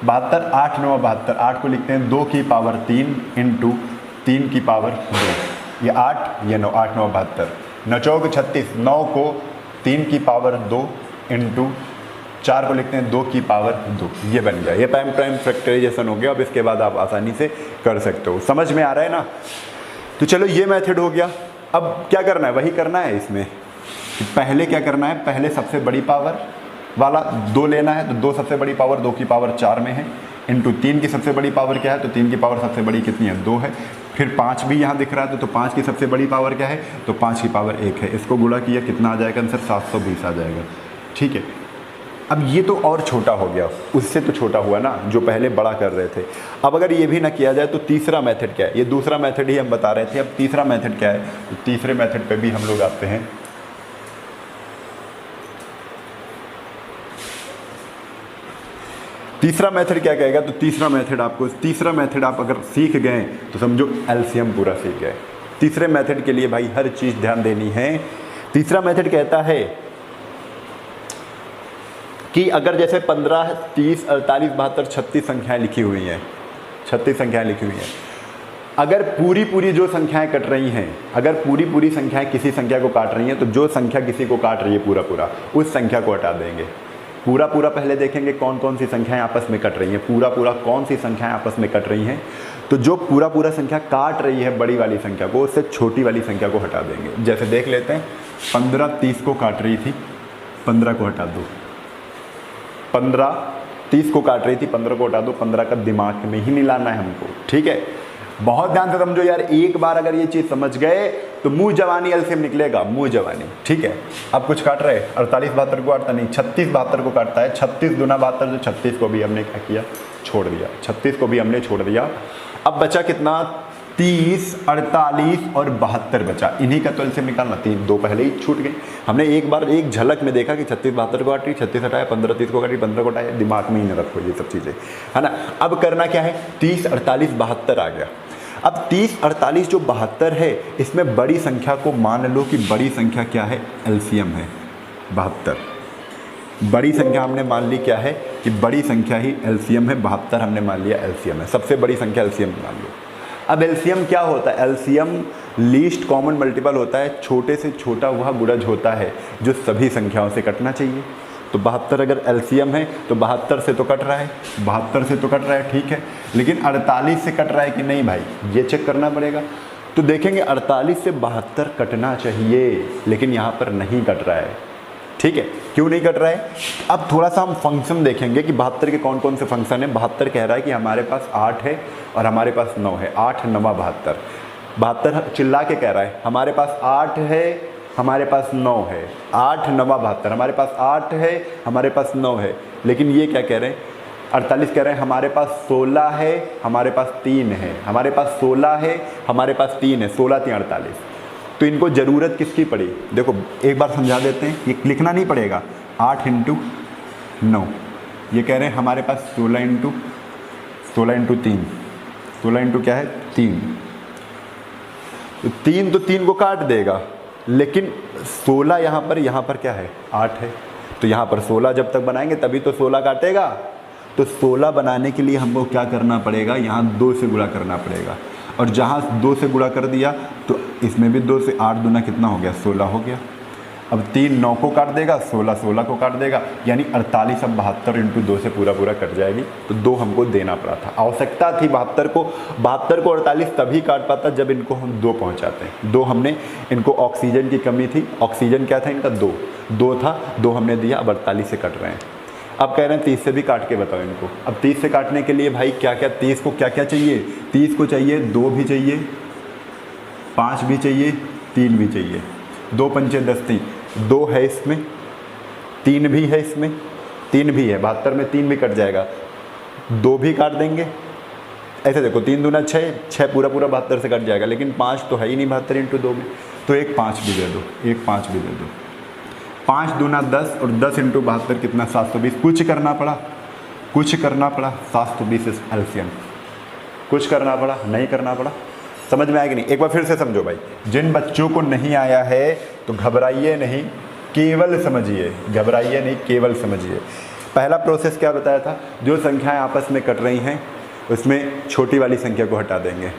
72, 8 9 72, 8 को लिखते हैं 2 की पावर 3 इंटू 3 की पावर 2, ये 8 ये 9, 8 9 72, 9 चौक 36, 9 को 3 की पावर 2 इंटू 4 को लिखते हैं 2 की पावर 2, ये बन गया, ये प्राइम फैक्टराइजेशन हो गया। अब इसके बाद आप आसानी से कर सकते हो, समझ में आ रहा है ना। तो चलो ये मेथड हो गया। अब क्या करना है, वही करना है इसमें, पहले क्या करना है, पहले सबसे बड़ी पावर वाला 2 लेना है, तो 2 सबसे बड़ी पावर 2 की पावर 4 में है, इंटू 3 की सबसे बड़ी पावर क्या है, तो 3 की पावर सबसे बड़ी कितनी है, 2 है। फिर 5 भी यहाँ दिख रहा है, तो 5 की सबसे बड़ी पावर क्या है, तो 5 की पावर 1 है, इसको गुणा किया कितना आ जाएगा आंसर, 720 आ जाएगा, ठीक है। अब ये तो और छोटा हो गया, उससे तो छोटा हुआ ना, जो पहले बड़ा कर रहे थे। अब अगर ये भी ना किया जाए तो तीसरा मेथड क्या है, ये दूसरा मेथड ही हम बता रहे थे, अब तीसरा मेथड क्या है, तो तीसरे मेथड पे भी हम लोग आते हैं। तीसरा मेथड क्या कहेगा, तो तीसरा मेथड आप अगर सीख गए तो समझो एलसीएम पूरा सीख गए। तीसरे मेथड के लिए भाई हर चीज़ ध्यान देनी है। तीसरा मेथड कहता है कि अगर जैसे 15, 30, 48, 72, 36 संख्याएं लिखी हुई हैं, 36 संख्याएं लिखी हुई हैं, अगर पूरी जो संख्याएं कट रही हैं, अगर पूरी संख्याएं किसी संख्या को काट रही हैं, तो जो संख्या किसी को काट रही है पूरा उस संख्या को हटा देंगे। पूरा पहले देखेंगे कौन कौन सी संख्याएं आपस में कट रही हैं, पूरा कौन सी संख्याएं आपस में कट रही हैं। तो जो पूरा संख्या काट रही है बड़ी वाली संख्या को, उससे छोटी वाली संख्या को हटा देंगे। जैसे देख लेते हैं, 15 30 को काट रही थी, 15 को हटा दो। 15 30 को काट रही थी, 15 को हटा दो। 15 का दिमाग में ही मिलाना है हमको, ठीक है। बहुत ध्यान से समझो यार, एक बार अगर ये चीज़ समझ गए तो मुँह जवानी एलसीएम निकलेगा, मुँह जवानी, ठीक है। अब कुछ काट रहे, 48 72 को काटता नहीं, 36 72 को काटता है। 36 दूना 72, तो 36 को भी हमने क्या किया, छोड़ दिया। 36 को भी हमने छोड़ दिया। अब बचा कितना, 30, 48 और 72 बचा। इन्हीं का तो एलसीएम निकालना। 2 पहले ही छूट गई। हमने एक बार एक झलक में देखा कि 36 72 को काटी, 36 हटाया, 15 30 को काटी, 15 को हटाया। दिमाग में ही न रखो ये सब चीज़ें, है ना। अब करना क्या है, 30 48 72 आ गया। अब 30 48 जो 72 है, इसमें बड़ी संख्या को मान लो कि बड़ी संख्या क्या है, एलसीएम है 72। बड़ी संख्या हमने मान ली क्या है कि बड़ी संख्या ही एलसीएम है। 72 हमने मान लिया एलसीएम है, सबसे बड़ी संख्या एलसीएम मान लो। अब एलसीएम क्या होता है, एलसीएम लीस्ट कॉमन मल्टीपल होता है। छोटे से छोटा वह गुणज होता है जो सभी संख्याओं से कटना चाहिए। तो 72 अगर एलसीएम है तो 72 से तो कट रहा है, 72 से तो कट रहा है, ठीक है। लेकिन 48 से कट रहा है कि नहीं भाई, ये चेक करना पड़ेगा। तो देखेंगे 48 से 72 कटना चाहिए, लेकिन यहाँ पर नहीं कट रहा है, ठीक है। क्यों नहीं कट रहा है, अब थोड़ा सा हम फंक्शन देखेंगे कि 72 के कौन कौन से फंक्शन है। 72 कह रहा है कि हमारे पास 8 है और हमारे पास 9 है। 8 9 72। 72 चिल्ला के कह रहा है हमारे पास 8 है, हमारे पास 9 है। 8 9 72, हमारे पास 8 है, हमारे पास 9 है। लेकिन ये क्या कह रहे हैं, 48 कह रहे हैं हमारे पास 16 है, हमारे पास 3 है। हमारे पास 16 है, हमारे पास 3 है। 16 3 48। तो इनको ज़रूरत किसकी पड़ी, देखो एक बार समझा देते हैं, ये लिखना नहीं पड़ेगा। 8 × 9, ये कह रहे हैं हमारे पास 16 × 3। 16 × क्या है, 3। तो 3 को काट देगा, लेकिन 16 यहाँ पर क्या है, 8 है। तो यहाँ पर 16 जब तक बनाएंगे तभी तो 16 काटेगा। तो 16 बनाने के लिए हमको क्या करना पड़ेगा, यहाँ 2 से गुणा करना पड़ेगा। और जहाँ 2 से गुणा कर दिया तो इसमें भी 2 से, 8 दूना कितना हो गया, 16 हो गया। अब 3 9 को काट देगा, 16 16 को काट देगा, यानी 48 अब 72 × 2 से पूरा कट जाएगी। तो 2 हमको देना पड़ा था, आवश्यकता थी 72 को। 72 को 48 तभी काट पाता जब इनको हम 2 पहुंचाते हैं। 2 हमने इनको, ऑक्सीजन की कमी थी। ऑक्सीजन क्या था इनका, 2 था, 2 हमने दिया। अब 48 से कट रहे हैं। अब कह रहे हैं 30 से भी काट के बताओ इनको। अब 30 से काटने के लिए भाई क्या क्या, 30 को क्या क्या चाहिए, 30 को चाहिए 2 भी चाहिए, 5 भी चाहिए, 3 भी चाहिए। 2 पंचे 10 3, 2 है इसमें, 3 भी है इसमें, 3 भी है। 72 में 3 भी कट जाएगा, 2 भी काट देंगे। ऐसे देखो 3 दूना 6, 6 पूरा 72 से कट जाएगा। लेकिन 5 तो है ही नहीं 72 × 2 में, तो एक 5 भी दे दो, एक 5 भी दे दो। 5 दूना 10 और 10 × 72 कितना, 720। कुछ करना पड़ा, 720 एलसीएम। कुछ करना पड़ा, नहीं करना पड़ा। समझ में आएगी नहीं, एक बार फिर से समझो भाई। जिन बच्चों को नहीं आया है तो घबराइए नहीं, केवल समझिए। घबराइए नहीं, केवल समझिए। पहला प्रोसेस क्या बताया था, जो संख्याएं आपस में कट रही हैं उसमें छोटी वाली संख्या को हटा देंगे।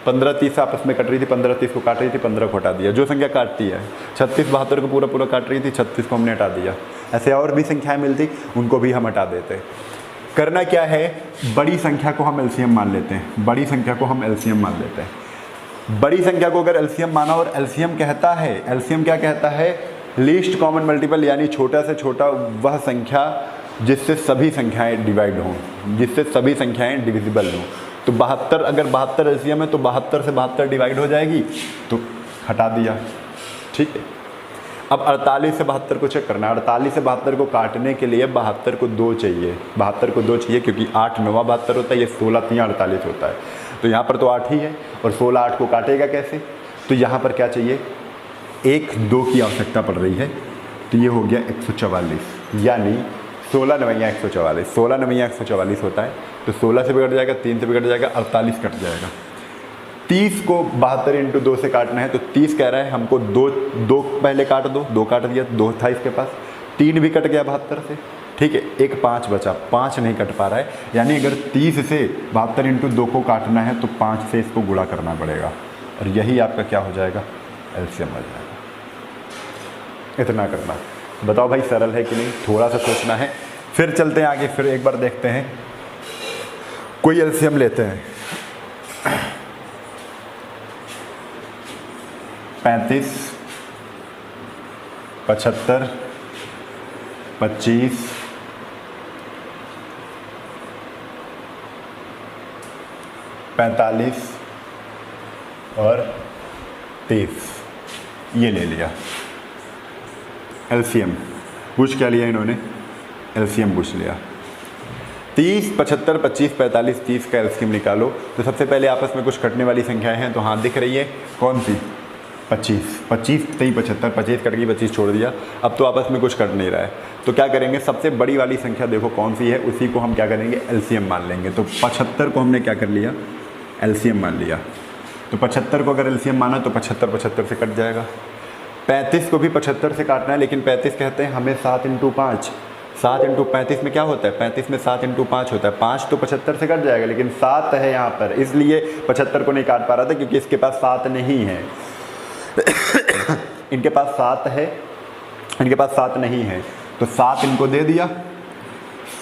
15 30 आपस में कट रही थी, 15 30 को काट रही थी, 15 को हटा दिया। जो संख्या काटती है 36 72 को पूरा काट रही थी, 36 को हमने हटा दिया। ऐसे और भी संख्याएं मिलती, उनको भी हम हटा देते। करना क्या है, बड़ी संख्या को हम एलसीएम मान लेते हैं। बड़ी संख्या को हम एलसीएम मान लेते हैं। बड़ी संख्या को अगर एलसीएम माना, और एलसीएम कहता है, एलसीएम क्या कहता है, लीस्ट कॉमन मल्टीपल, यानी छोटा से छोटा वह संख्या जिससे सभी संख्याएं डिवाइड हों, जिससे सभी संख्याएं डिविजिबल हों। तो 72, अगर 72 एलसीएम है तो 72 से 72 डिवाइड हो जाएगी, तो हटा दिया, ठीक है। अब 48 से 72 को चेक करना है। 48 से 72 को काटने के लिए 72 को 2 चाहिए, 72 को 2 चाहिए, क्योंकि 8 9 72 होता है, ये 16 3 48 होता है। तो यहाँ पर तो 8 ही है, और 16 8 को काटेगा कैसे, तो यहाँ पर क्या चाहिए, 1 2 की आवश्यकता पड़ रही है। तो ये हो गया 144, यानी 16 नवैया 144, 16 नवैया 144 होता है। तो 16 से बिगड़ जाएगा, 3 से बिगड़ जाएगा, 48 कट जाएगा। 30 को 72 इंटू 2 से काटना है, तो 30 कह रहा है हमको दो पहले काट दो, 2 काट दिया, 2 था इसके पास, 3 भी कट गया 72 से, ठीक है। एक 5 बचा, 5 नहीं कट पा रहा है, यानी अगर 30 से 72 इंटू 2 को काटना है तो 5 से इसको गुणा करना पड़ेगा, और यही आपका क्या हो जाएगा, एलसीएम हो जाएगा। इतना करना, बताओ भाई सरल है कि नहीं, थोड़ा सा सोचना है। फिर चलते हैं आगे, फिर एक बार देखते हैं, कोई एलसीएम लेते हैं। 35, 75, 25, 45 और 30, ये ले लिया एलसीएम। पूछ क्या लिया इन्होंने, एलसीएम पूछ लिया। 30, 75, 25, 45, 30 का एलसीएम निकालो। तो सबसे पहले आपस में कुछ कटने वाली संख्याएं हैं, तो हाथ दिख रही है कौन सी, 25, 25, 23, 75, 25 कट गई, 25 छोड़ दिया। अब तो आपस में कुछ कट नहीं रहा है, तो क्या करेंगे, सबसे बड़ी वाली संख्या देखो कौन सी है, उसी को हम क्या करेंगे, एलसीएम मान लेंगे। तो 75 को हमने क्या कर लिया, एलसीएम मान लिया। तो 75 को अगर एलसीएम माना तो 75 75 से कट जाएगा। 35 को भी 75 से काटना है, लेकिन 35 कहते हैं हमें 7 इंटू 5, 7 इंटू 35 में क्या होता है, 35 में 7 इंटू 5 होता है। 5 तो 75 से कट जाएगा, लेकिन 7 है यहाँ पर, इसलिए 75 को नहीं काट पा रहा था, क्योंकि इसके पास 7 नहीं है। इनके पास 7 है, इनके पास 7 नहीं है, तो 7 इनको दे दिया,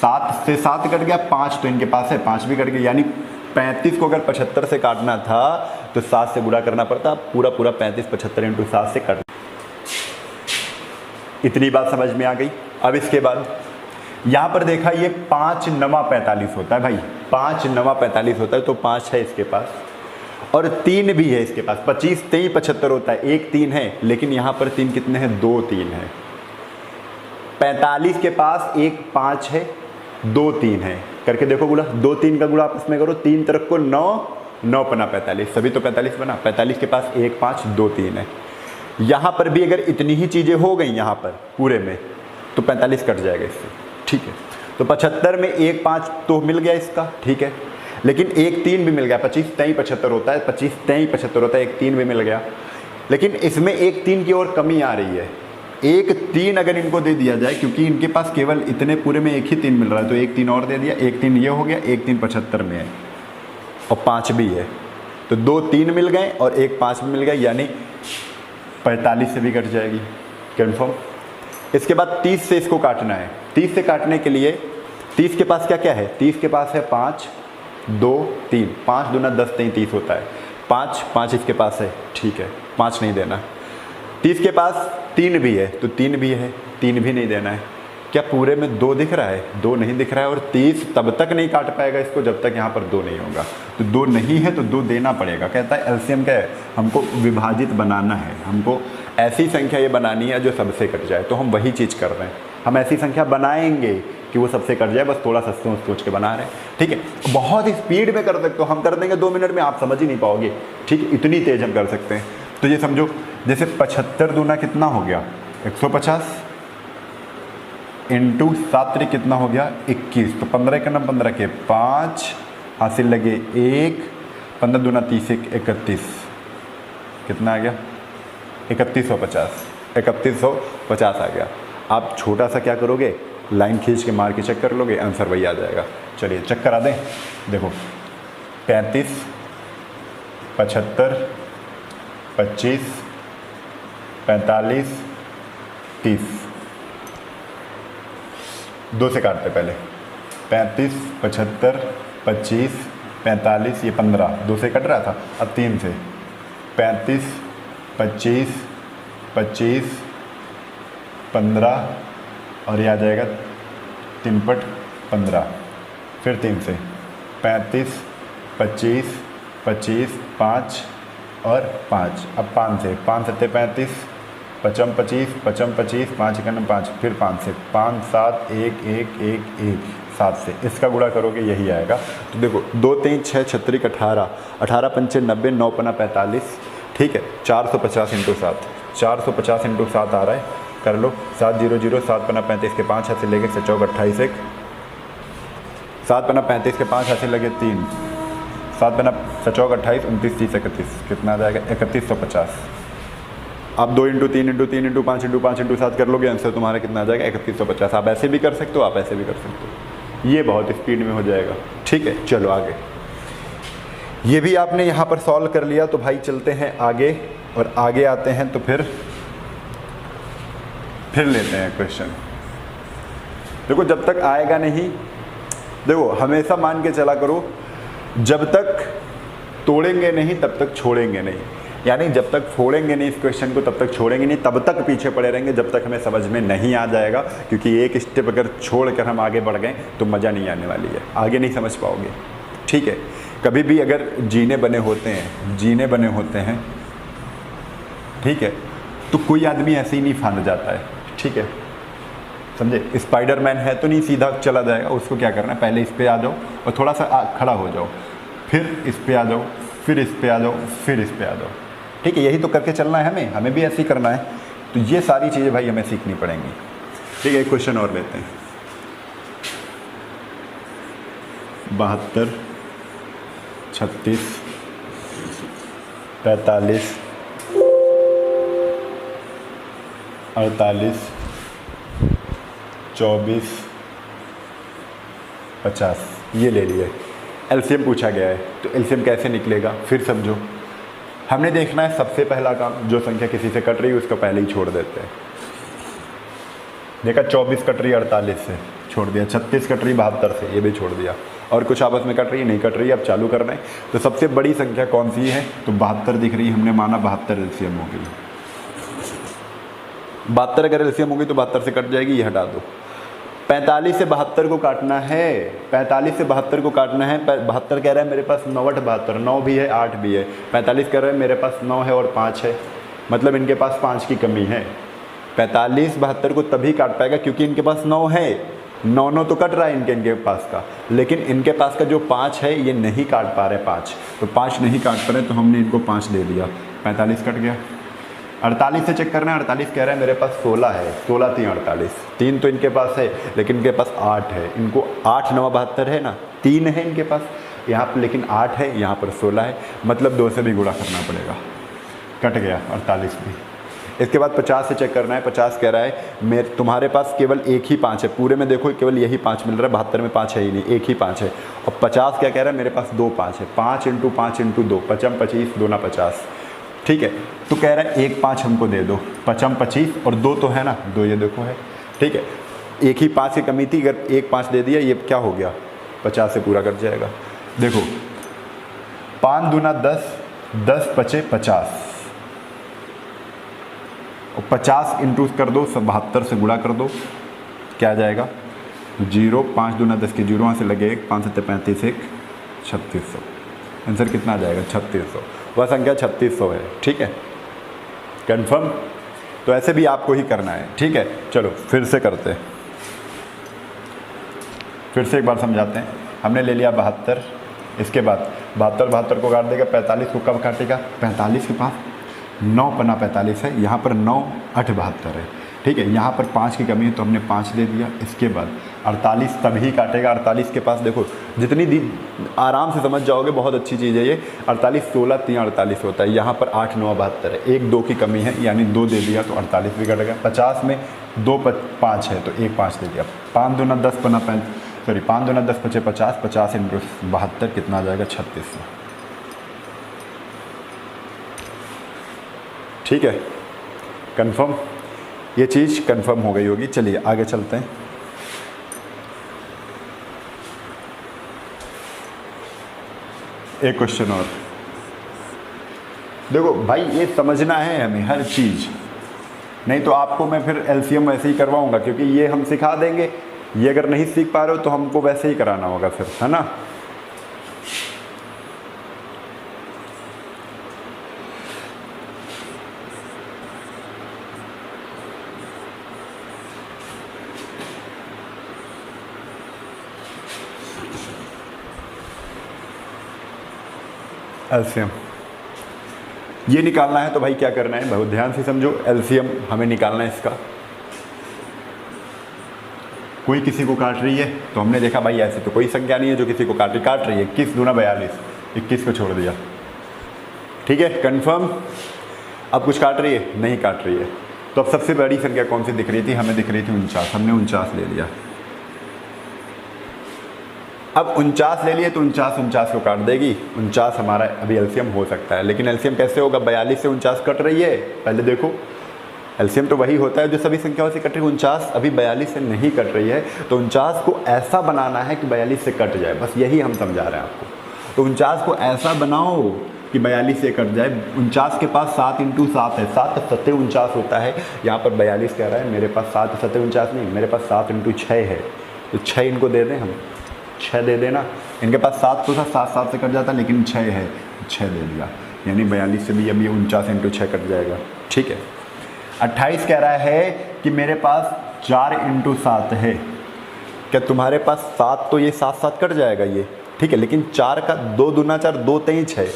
7 से 7 कट गया, 5 तो इनके पास है, 5 भी कट गया, यानी 35 को अगर 75 से काटना था तो 7 से गुणा करना पड़ता, पूरा 35 75 इंटू 7 से कट। इतनी बात समझ में आ गई। अब इसके बाद यहाँ पर देखा, ये 5 नवा 45 होता है भाई, 5 नवा 45 होता है, तो 5 है इसके पास और 3 भी है इसके पास। 25, 23, 75 होता है, 1 3 है, लेकिन यहाँ पर 3 कितने हैं, 2 3 है। 45 के पास 1 5 है, 2 3 है, करके देखो गुणा, 2 3 का गुणा आपस में करो, 3 तरफ को 9, 9 पना 45, सभी तो 45 बना। 45 के पास 1 5 2 3 है। यहाँ पर भी अगर इतनी ही चीज़ें हो गई यहाँ पर पूरे में, तो 45 कट जाएगा इससे, ठीक है। तो 75 में 1 5 तो मिल गया इसका, ठीक है, लेकिन 1 3 भी मिल गया। 25 23 75 होता है, 25 23 75 होता है, 1 3 भी मिल गया, लेकिन इसमें 1 3 की और कमी आ रही है। 1 3 अगर इनको दे दिया जाए, क्योंकि इनके पास केवल इतने पूरे में 1 ही 3 मिल रहा है, तो 1 3 और दे दिया, 1 3 ये हो गया, 1 3 75 में है और 5 भी है, तो 2 3 मिल गए और 1 5 भी मिल गए, यानी 45 से भी कट जाएगी, कन्फर्म। इसके बाद 30 से इसको काटना है। 30 से काटने के लिए 30 के पास क्या क्या है, 30 के पास है 5 2 3, 5 दूना 10 3 30 होता है, 5 5 इसके पास है, ठीक है, 5 नहीं देना। 30 के पास 3 भी है, तो 3 भी है, 3 भी नहीं देना है। क्या पूरे में 2 दिख रहा है, 2 नहीं दिख रहा है, और 30 तब तक नहीं काट पाएगा इसको जब तक यहाँ पर 2 नहीं होगा। तो 2 नहीं है तो 2 देना पड़ेगा। कहता है एलसीएम क्या है, हमको विभाजित बनाना है, हमको ऐसी संख्या ये बनानी है जो सबसे कट जाए, तो हम वही चीज़ कर रहे हैं। हम ऐसी संख्या बनाएंगे कि वो सबसे कट जाए, बस थोड़ा सा सोच के बना रहे हैं, ठीक है। बहुत स्पीड में कर सकते हो, हम कर देंगे 2 मिनट में, आप समझ ही नहीं पाओगे, ठीक है, इतनी तेज हम कर सकते हैं। तो ये समझो, जैसे 75 दूना कितना हो गया, 150 इंटू 7 कितना हो गया, 21, तो 15 का नाम 15 के 5 हासिल लगे 1, 15 दूना 30 31, कितना आ गया, 3150, 3150 आ गया। आप छोटा सा क्या करोगे, लाइन खींच के मार के चेक कर लोगे, आंसर वही आ जाएगा। चलिए चेक करा दें, देखो 35 75 25 45 30, 2 से काटते पहले, 35 75 25 45, ये 15, 2 से कट रहा था, अब 3 से 35 25 25 15 और ये आ जाएगा 3 पट 15, फिर 3 से 35 25 25 5 और 5, अब 5 से 5 7 35 55 25 55 25 5 1 5, फिर 5 से 5 7 1 1 1 1 7 से इसका गुणा करोगे यही आएगा। तो देखो 2 3 6 36 18 18 5 90 9 पना 45, ठीक है, 450 इंटू 7, 450 इंटू 7 आ रहा है कर लो। 7 0 0, 7 पन्ना 35 के 5 हाथ से लेके 6 चौक 28 एक, 7 पन्ना 35 के 5 हाथ से लगे 3, 7 पन्ना 6 चौक 28, 29 30 31, कितना आ जाएगा 3150। आप 2 × 3 × 3 × 5 × 5 × 7 कर लोगे, आंसर तुम्हारा कितना आ जाएगा 3150। आप ऐसे भी कर सकते हो, आप ऐसे भी कर सकते हो, ये बहुत स्पीड में हो जाएगा। ठीक है, चलो आगे। ये भी आपने यहाँ पर सॉल्व कर लिया, तो भाई चलते हैं आगे, और आगे आते हैं तो फिर लेते हैं क्वेश्चन। देखो जब तक आएगा नहीं, देखो हमेशा मान के चला करो, जब तक तोड़ेंगे नहीं तब तक छोड़ेंगे नहीं, यानी जब तक फोड़ेंगे नहीं इस क्वेश्चन को तब तक छोड़ेंगे नहीं, तब तक पीछे पड़े रहेंगे जब तक हमें समझ में नहीं आ जाएगा। क्योंकि एक स्टेप अगर छोड़कर हम आगे बढ़ गए तो मज़ा नहीं आने वाली है, आगे नहीं समझ पाओगे। ठीक है, कभी भी अगर जीने बने होते हैं, ठीक है, तो कोई आदमी ऐसे ही नहीं फांद जाता है। ठीक है, समझे, स्पाइडरमैन है तो नहीं सीधा चला जाएगा, उसको क्या करना है, पहले इस पे आ जाओ और थोड़ा सा खड़ा हो जाओ, फिर इस पे आ जाओ, फिर इस पे आ जाओ, फिर इस पे आ जाओ। ठीक है, यही तो करके चलना है हमें भी ऐसे ही करना है। तो ये सारी चीज़ें भाई हमें सीखनी पड़ेंगी। ठीक है, एक क्वेश्चन और लेते हैं। 72 36 45 48 24 50 ये ले लिए। एलसीएम पूछा गया है, तो एलसीएम कैसे निकलेगा फिर समझो। हमने देखना है सबसे पहला काम, जो संख्या किसी से कट रही है उसको पहले ही छोड़ देते हैं। देखा 24 कट रही 48 से, छोड़ दिया। 36 कट रही 72 से, ये भी छोड़ दिया। और कुछ आपस में कट रही है, नहीं कट रही है, अब चालू करना है। तो सबसे बड़ी संख्या कौन सी है, तो 72 दिख रही है, हमने माना 72 एलसीएम होगी। 72 अगर एलसीएम होगी तो 72 से कट जाएगी, ये हटा दो। 45 से 72 को काटना है, 45 से 72 को काटना है। 72 कह रहा है मेरे पास 9 8 72, 9 भी है 8 भी है। 45 कह रहा है मेरे पास 9 है और 5 है, मतलब इनके पास 5 की कमी है। 45 72 को तभी काट पाएगा क्योंकि इनके पास 9 है, 9 तो कट रहा है इनके पास का, लेकिन इनके पास का जो 5 है ये नहीं काट पा रहे 5, तो 5 नहीं काट पा रहे, तो हमने इनको 5 दे दिया, 45 कट गया। 48 से चेक करना है, 48 कह रहा है मेरे पास 16 है, 16 3 48, 3 तो इनके पास है लेकिन इनके पास 8 है, इनको 8 9 72 है ना, 3 है इनके पास यहाँ पर, लेकिन 8 है, यहाँ पर 16 है, मतलब 2 से भी गुणा करना पड़ेगा, कट गया 48 भी। इसके बाद 50 से चेक करना है, 50 कह रहा है तुम्हारे पास केवल एक ही 5 है, पूरे में देखो केवल यही 5 मिल रहा है, 72 में 5 है ही नहीं, एक ही 5 है। और 50 क्या कह रहा है मेरे पास 2 5 है, 5 × 5 × 2 55 25 2 × 50। ठीक है, तो कह रहा है एक 5 हमको दे दो, 55 25 और 2 तो है ना, 2 ये देखो है। ठीक है, एक ही 5 की कमी थी, अगर एक 5 दे दिया ये क्या हो गया, 50 से पूरा कट जाएगा। देखो 5 दूना 10, 10 पचे 50, और 50 इंटू कर दो, 72 से गुणा कर दो, क्या आ जाएगा 0, 5 दूना 10 के 0 वहाँ से लगे 1, 5 7 35 1 3600। आंसर कितना आ जाएगा 3600, वह संख्या 3600 है। ठीक है, कंफर्म। तो ऐसे भी आपको ही करना है। ठीक है, चलो फिर से करते हैं, फिर से एक बार समझाते हैं। हमने ले लिया 72, इसके बाद 72 को काट देगा, 45 को कब काटेगा, 45 के पास 9 पन्ना 45 है, यहाँ पर 9 8 72 है। ठीक है, यहाँ पर 5 की कमी है तो हमने 5 दे दिया। इसके बाद 48 तभी काटेगा, 48 के पास देखो जितनी आराम से समझ जाओगे, बहुत अच्छी चीज़ है ये। 48 16 3 48 होता है, यहाँ पर 8 9 72 है, 1 2 की कमी है यानी 2 दे दिया तो 48 भी कटेगा। 50 में 2 5 है तो 1 5 दे दिया, 5 दूना 10 पन्ना 5 दूना 10 पचे 50, 50 × 72 कितना आ जाएगा 3600। ठीक है, कंफर्म, ये चीज़ कंफर्म हो गई होगी। चलिए आगे चलते हैं। एक क्वेश्चन और देखो भाई, ये समझना है हमें हर चीज़, नहीं तो आपको मैं फिर एलसीएम वैसे ही करवाऊंगा, क्योंकि ये हम सिखा देंगे, ये अगर नहीं सीख पा रहे हो तो हमको वैसे ही कराना होगा फिर, है ना। एलसीएम ये निकालना है, तो भाई क्या करना है, बहुत ध्यान से समझो। एलसीएम हमें निकालना है इसका, कोई किसी को काट रही है, तो हमने देखा भाई ऐसे तो कोई संख्या नहीं है जो किसी को काट रही है। 21 दूना 42, 21 को छोड़ दिया, ठीक है, कंफर्म। अब कुछ काट रही है? नहीं काट रही है। तो अब सबसे बड़ी संख्या कौन सी दिख रही थी? हमें दिख रही थी 49, हमने 49 ले लिया। अब 49 ले लिए तो 49 को काट देगी। 49 हमारा अभी एलसीएम हो सकता है, लेकिन एलसीएम कैसे होगा? 42 से 49 कट रही है, पहले देखो एलसीएम तो वही होता है जो सभी संख्याओं से कट रही है। 49 अभी 42 से नहीं कट रही है, तो 49 को ऐसा बनाना है कि 42 से कट जाए, बस यही हम समझा रहे हैं आपको। तो 49 को ऐसा बनाओ कि 42 से कट जाए। 49 के पास 7 × 7 है, 7 सत्ते 49 होता है। यहाँ पर 42 कह रहा है, मेरे पास 7 सत्ते 49 नहीं, मेरे पास 7 × 6 है, तो 6 इनको दे दें हम, 6 दे देना। इनके पास 7 तो था, 7 से कट जाता, लेकिन 6 है, 6 दे दिया, यानी 42 से भी अभी 49 × 6 कट जाएगा, ठीक है। 28 कह रहा है कि मेरे पास 4 × 7 है। क्या तुम्हारे पास 7 तो ये 7 कट जाएगा ये, ठीक है, लेकिन 4 का 2 दूना 4, 2 3 6,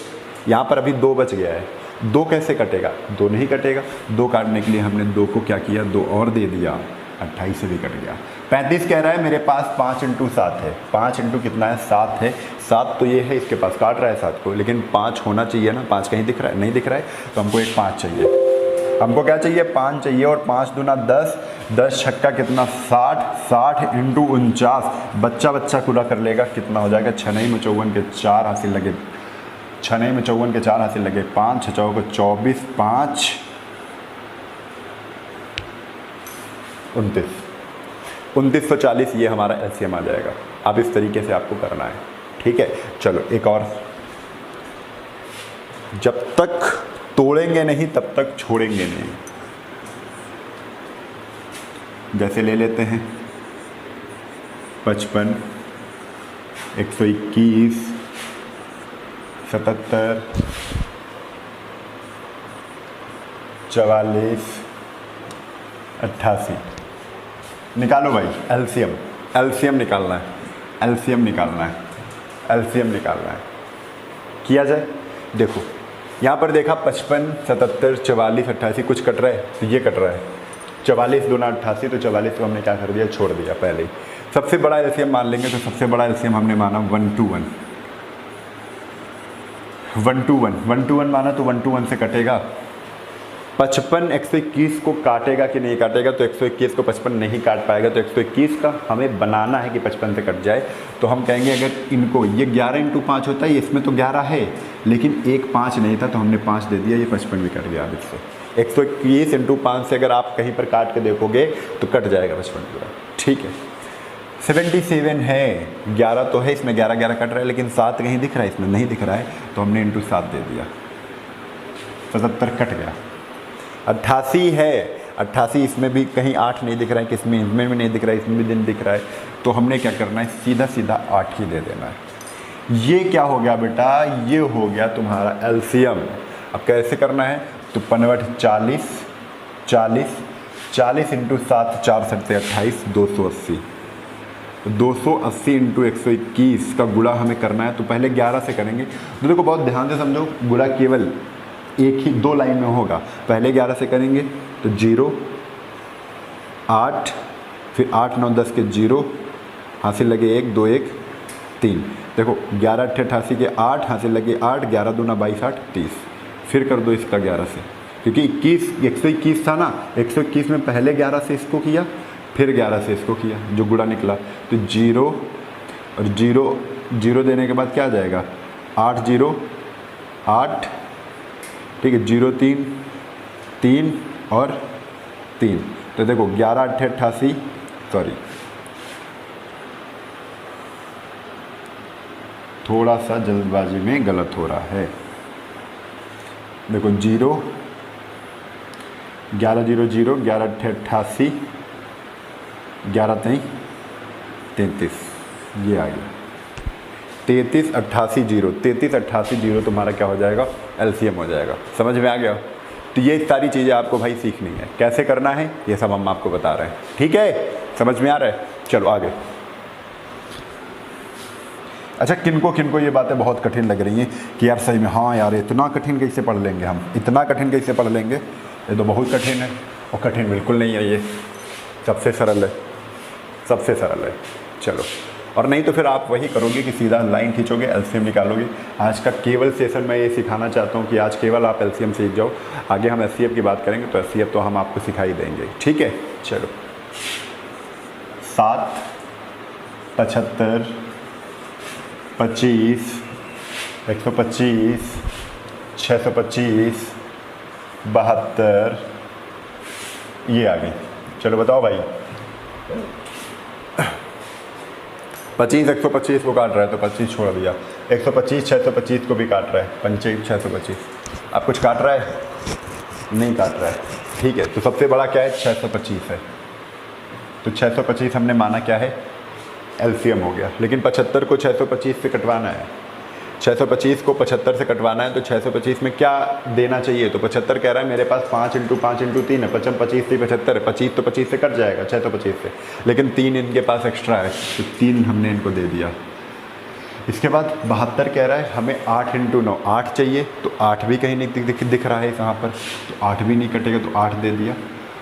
यहाँ पर अभी 2 बच गया है। 2 कैसे कटेगा? 2 नहीं कटेगा। 2 काटने के लिए हमने 2 को क्या किया? 2 और दे दिया, 28 से भी कट गया। 35 कह रहा है मेरे पास 5 × 7 है। 5 × कितना है? 7 है। 7 तो ये है, इसके पास काट रहा है 7 को, लेकिन 5 होना चाहिए ना। 5 कहीं दिख रहा है? नहीं दिख रहा है, तो हमको एक 5 चाहिए। हमको क्या चाहिए? 5 चाहिए, और 5 दूना 10, 10 छक्का कितना? 60, 60 × 49, बच्चा पूरा कर लेगा, कितना हो जाएगा? 6 नहीं में 54 के 4 हासिल लगे, 6 नहीं में 54 के 4 हासिल लगे, 5 6 को 24, 5 29, 2940 ये हमारा एलसीएम आ जाएगा। अब इस तरीके से आपको करना है, ठीक है। चलो एक और, जब तक तोड़ेंगे नहीं तब तक छोड़ेंगे नहीं। जैसे ले लेते हैं 55, 121, 77, 44, 88। निकालो भाई एलसीएम, एलसीएम निकालना है, एलसीएम निकालना है, एलसीएम निकालना है। किया जाए, देखो यहाँ पर देखा 55, 77, 44, 88 कुछ कट रहा है, तो ये कट रहा है 44 दूना 88, तो 44 को हमने क्या कर दिया? छोड़ दिया पहले ही। सबसे बड़ा एलसीएम मान लेंगे, तो सबसे बड़ा एलसीएम हमने माना 1 to 1, 1 to 1, 1 to 1 माना, तो 1 to 1 से कटेगा। 55 121 को काटेगा कि नहीं काटेगा? तो 121 को 55 नहीं काट पाएगा, तो 121 का हमें बनाना है कि 55 से कट जाए। तो हम कहेंगे अगर इनको, ये 11 × 5 होता है, इसमें तो 11 है, लेकिन एक 5 नहीं था, तो हमने 5 दे दिया, ये 55 भी कट गया। अब इससे 121 × 5 से अगर आप कहीं पर काट के देखोगे तो कट जाएगा 55 पूरा, ठीक है। 77 है, 11 तो है, इसमें 11 11 कट रहा है, लेकिन 7 कहीं दिख रहा है, इसमें नहीं दिख रहा है, तो हमने × 7 दे दिया, 77 कट गया। 88 है, 88 इसमें भी कहीं 8 नहीं दिख रहा है, किसमें इसमें भी नहीं दिख रहा है, इसमें भी दिन दिख रहा है, तो हमने क्या करना है? सीधा सीधा 8 ही दे देना है। ये क्या हो गया बेटा? ये हो गया तुम्हारा एलसीएम। अब कैसे करना है? तो 55 40, 40, 40 × 7, 4 7 28, 280, 280 × 121 का गुणा हमें करना है। तो पहले 11 से करेंगे, तो देखो बहुत ध्यान से समझो, गुणा केवल एक ही 2 लाइन में होगा। पहले 11 से करेंगे तो 0, 8, फिर 8 9 10 के 0 हासिल लगे 1 2 1 3। देखो 11 8 88 के 8 हासिल लगे 8, 11 दूना 22 8 30। फिर कर दो इसका 11 से, क्योंकि 121 था ना, 121 में पहले 11 से इसको किया, फिर 11 से इसको किया, जो गुणा निकला। तो 0 और 0 0 देने के बाद क्या आ जाएगा? 8 0 8, ठीक है, 0 3 3 और 3। तो देखो 11 8 88, सॉरी थोड़ा सा जल्दबाजी में गलत हो रहा है। देखो 0 11 0 0, 11 8 88, 11 3 33, ये आ गया 33 88 0, 33 88 0 तुम्हारा क्या हो जाएगा? एलसीएम हो जाएगा। समझ में आ गया? तो ये सारी चीज़ें आपको भाई सीखनी है, कैसे करना है ये सब हम आपको बता रहे हैं, ठीक है? समझ में आ रहा है? चलो आगे। अच्छा, किनको ये बातें बहुत कठिन लग रही हैं कि यार सही में, हाँ यार इतना कठिन कैसे पढ़ लेंगे हम, इतना कठिन कैसे पढ़ लेंगे, ये तो बहुत कठिन है। और कठिन बिल्कुल नहीं है, ये सबसे सरल है। सबसे सरल है। चलो, और नहीं तो फिर आप वही करोगे कि सीधा लाइन खींचोगे, एलसीएम निकालोगे। आज का केवल सेशन मैं ये सिखाना चाहता हूँ कि आज केवल आप एलसीएम सीख जाओ, आगे हम एचसीएफ की बात करेंगे तो एचसीएफ तो हम आपको सिखा ही देंगे, ठीक है। चलो, 7, 75, 25, 125, 625, 72, ये आ गई। चलो बताओ भाई, 25 125 को काट रहा है तो 25 छोड़ दिया, 125 625 को भी काट रहा है, 25 625। अब कुछ काट रहा है? नहीं काट रहा है, ठीक है। तो सबसे बड़ा क्या है? 625 है। तो 625 हमने माना क्या है? एलसीएम हो गया। लेकिन 75 को 625 से कटवाना है, 625 को 75 से कटवाना है, तो 625 में क्या देना चाहिए? तो 75 कह रहा है मेरे पास 5 × 5 × 3 है, 25 से 75 है, 25 तो 25 से कट जाएगा 625 से, लेकिन 3 इनके पास एक्स्ट्रा है तो 3 हमने इनको दे दिया। इसके बाद 72 कह रहा है हमें 8 × 9, 8 चाहिए, तो 8 भी कहीं नहीं दिख रहा है यहाँ पर, तो 8 भी नहीं कटेगा तो 8 दे दिया।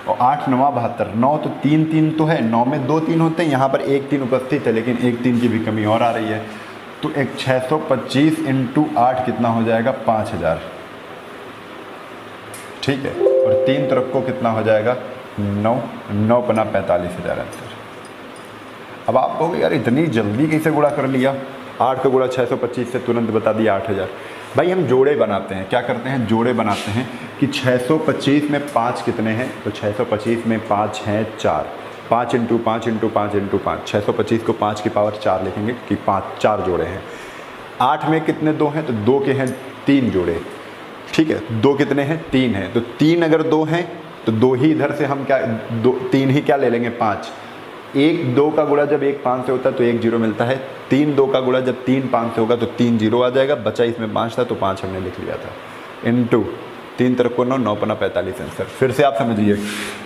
और 8 9 72, 9 तो 3 3 तो है, 9 में 2 3 होते हैं, यहाँ पर 1 3 उपस्थित है, लेकिन 1 3 की भी कमी और आ रही है। तो एक 625 × 8 कितना हो जाएगा? 5000, ठीक है। और 3 तरफ को कितना हो जाएगा? 9 9 × 45,000 आंसर। अब आप कहोगे यार इतनी जल्दी कैसे गुणा कर लिया? 8 का गुणा 625 से तुरंत बता दिया 8000। भाई हम जोड़े बनाते हैं, क्या करते हैं? जोड़े बनाते हैं कि 625 में 5 कितने हैं? तो 625 में 5 हैं 4, 5 × 5 × 5 × 5, 625 को 5 की पावर 4 लिखेंगे कि 4 जोड़े हैं। 8 में कितने 2 हैं? तो 2 के हैं 3 जोड़े, ठीक है। 2 कितने हैं? 3 हैं, तो 3 अगर 2 हैं तो 2 ही इधर से हम क्या 3 ही क्या ले लेंगे? 5। 1 2 का गुणा जब 1 5 से होता है तो 1 0 मिलता है, 3 2 का गुणा जब 3 5 से होगा तो 3 0 आ जाएगा, बचा इसमें 5 था तो 5 हमने लिख लिया था। इनटू 3 तरफ को 9 9 × 45 आंसर। फिर से आप समझिए,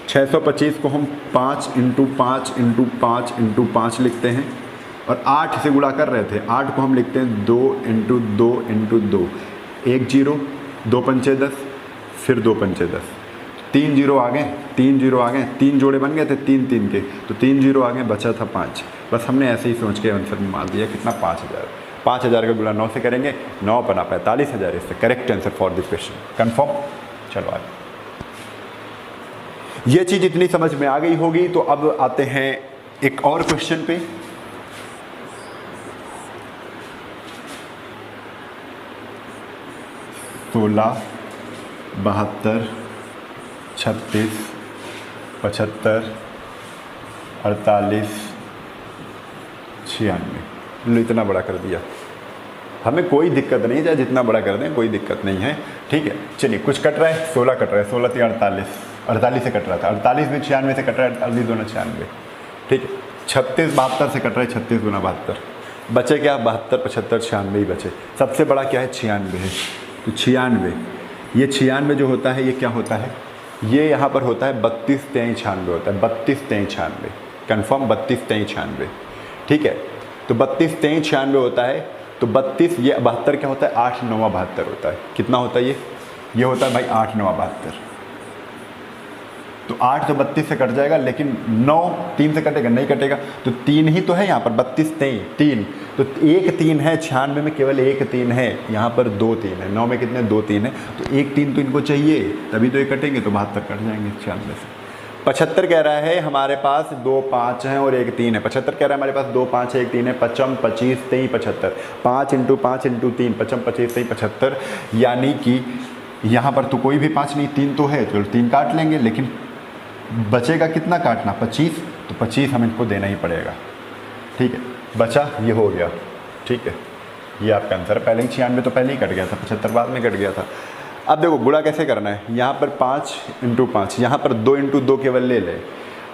625 को हम 5 × 5 × 5 × 5 लिखते हैं, और 8 से गुणा कर रहे थे, 8 को हम लिखते हैं 2 × 2 × 2, 1 0, 2 पंचे 10, फिर 2 पंचे 10, 3 0 आ गए, 3 0 आ गए, 3 जोड़े बन गए थे 3 3 के, तो 3 0 आ गए, बचा था 5। बस हमने ऐसे ही सोच के आंसर में मार दिया कितना? 5000। 5000 का गुणा 9 से करेंगे, 9 × 45,000 इससे correct answer for this question. Confirm? चलो आगे, ये चीज़ इतनी समझ में आ गई होगी, तो अब आते हैं एक और क्वेश्चन पे। सोलह 72 36 75 48 96, लो इतना बड़ा कर दिया। हमें कोई दिक्कत नहीं, चाहे जितना बड़ा कर दें कोई दिक्कत नहीं है, ठीक है। चलिए, कुछ कट रहा है, 16 कट रहा है, 16 3 48, 48 से कट रहा था, 48 में 96 से कट रहा है, 48 2 96, ठीक है। 36 72 से कट रहा है, 36 2 72, बचे क्या? 72 75 96 ही बचे। सबसे बड़ा क्या है? 96 है, तो 96, ये 96 जो होता है ये क्या होता है? ये यहाँ पर होता है 32 23 96 होता है, 32 23 96, कन्फर्म 32 23 96, ठीक है। तो 32 23 96 होता है, तो 32, ये 72 क्या होता है? 8 9 72 होता है। कितना होता है ये होता है भाई 8 9 72। तो 8 तो 32 से कट जाएगा, लेकिन 9 3 से कटेगा? नहीं कटेगा, तो 3 ही तो है यहाँ पर, 32 23 3, तो 1 3 है 96 में, केवल 1 3 है, यहाँ पर 2 3 है, 9 में कितने? 2 3 है, तो 1 3 तो इनको चाहिए, तभी तो ये कटेंगे, तो 72 कट जाएंगे 96 से। 75 कह रहा है हमारे पास 2 5 हैं और 1 3 है। 75 कह रहा है हमारे पास 2 5 1 3 है, 55 25 23 75, 5 × 5 × 3, 55 25 23 75, यानी कि यहाँ पर तो कोई भी 5 नहीं, 3 तो है, चलो 3 काट लेंगे, लेकिन बचेगा कितना काटना? 25, तो 25 हम इनको देना ही पड़ेगा, ठीक है। बचा ये हो गया, ठीक है, ये आपका आंसर है। पहले ही 96 तो पहले ही कट गया था, 75 बाद में कट गया था। अब देखो गुणा कैसे करना है, यहाँ पर 5 × 5, यहाँ पर 2 × 2 केवल ले ले।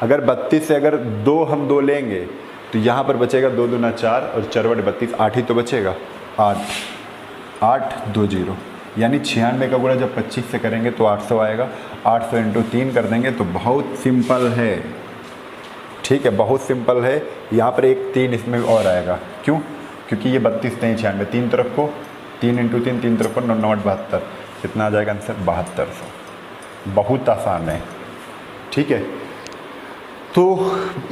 अगर 32 से अगर 2 हम 2 लेंगे तो यहाँ पर बचेगा 2 दूना 4 और 4 बटे 32, 8 ही तो बचेगा, 8 8 2 0, यानी 96 का गुणा जब 25 से करेंगे तो 800 आएगा। 800 × 3 कर देंगे तो बहुत सिंपल है, ठीक है, बहुत सिंपल है। यहाँ पर एक 3 इसमें और आएगा, क्यों? क्योंकि ये 32 23 96, 3 तरफ को 3 × 3, 3 तरफ को 9 9 72, कितना आ जाएगा आंसर? 7200। बहुत आसान है, ठीक है। तो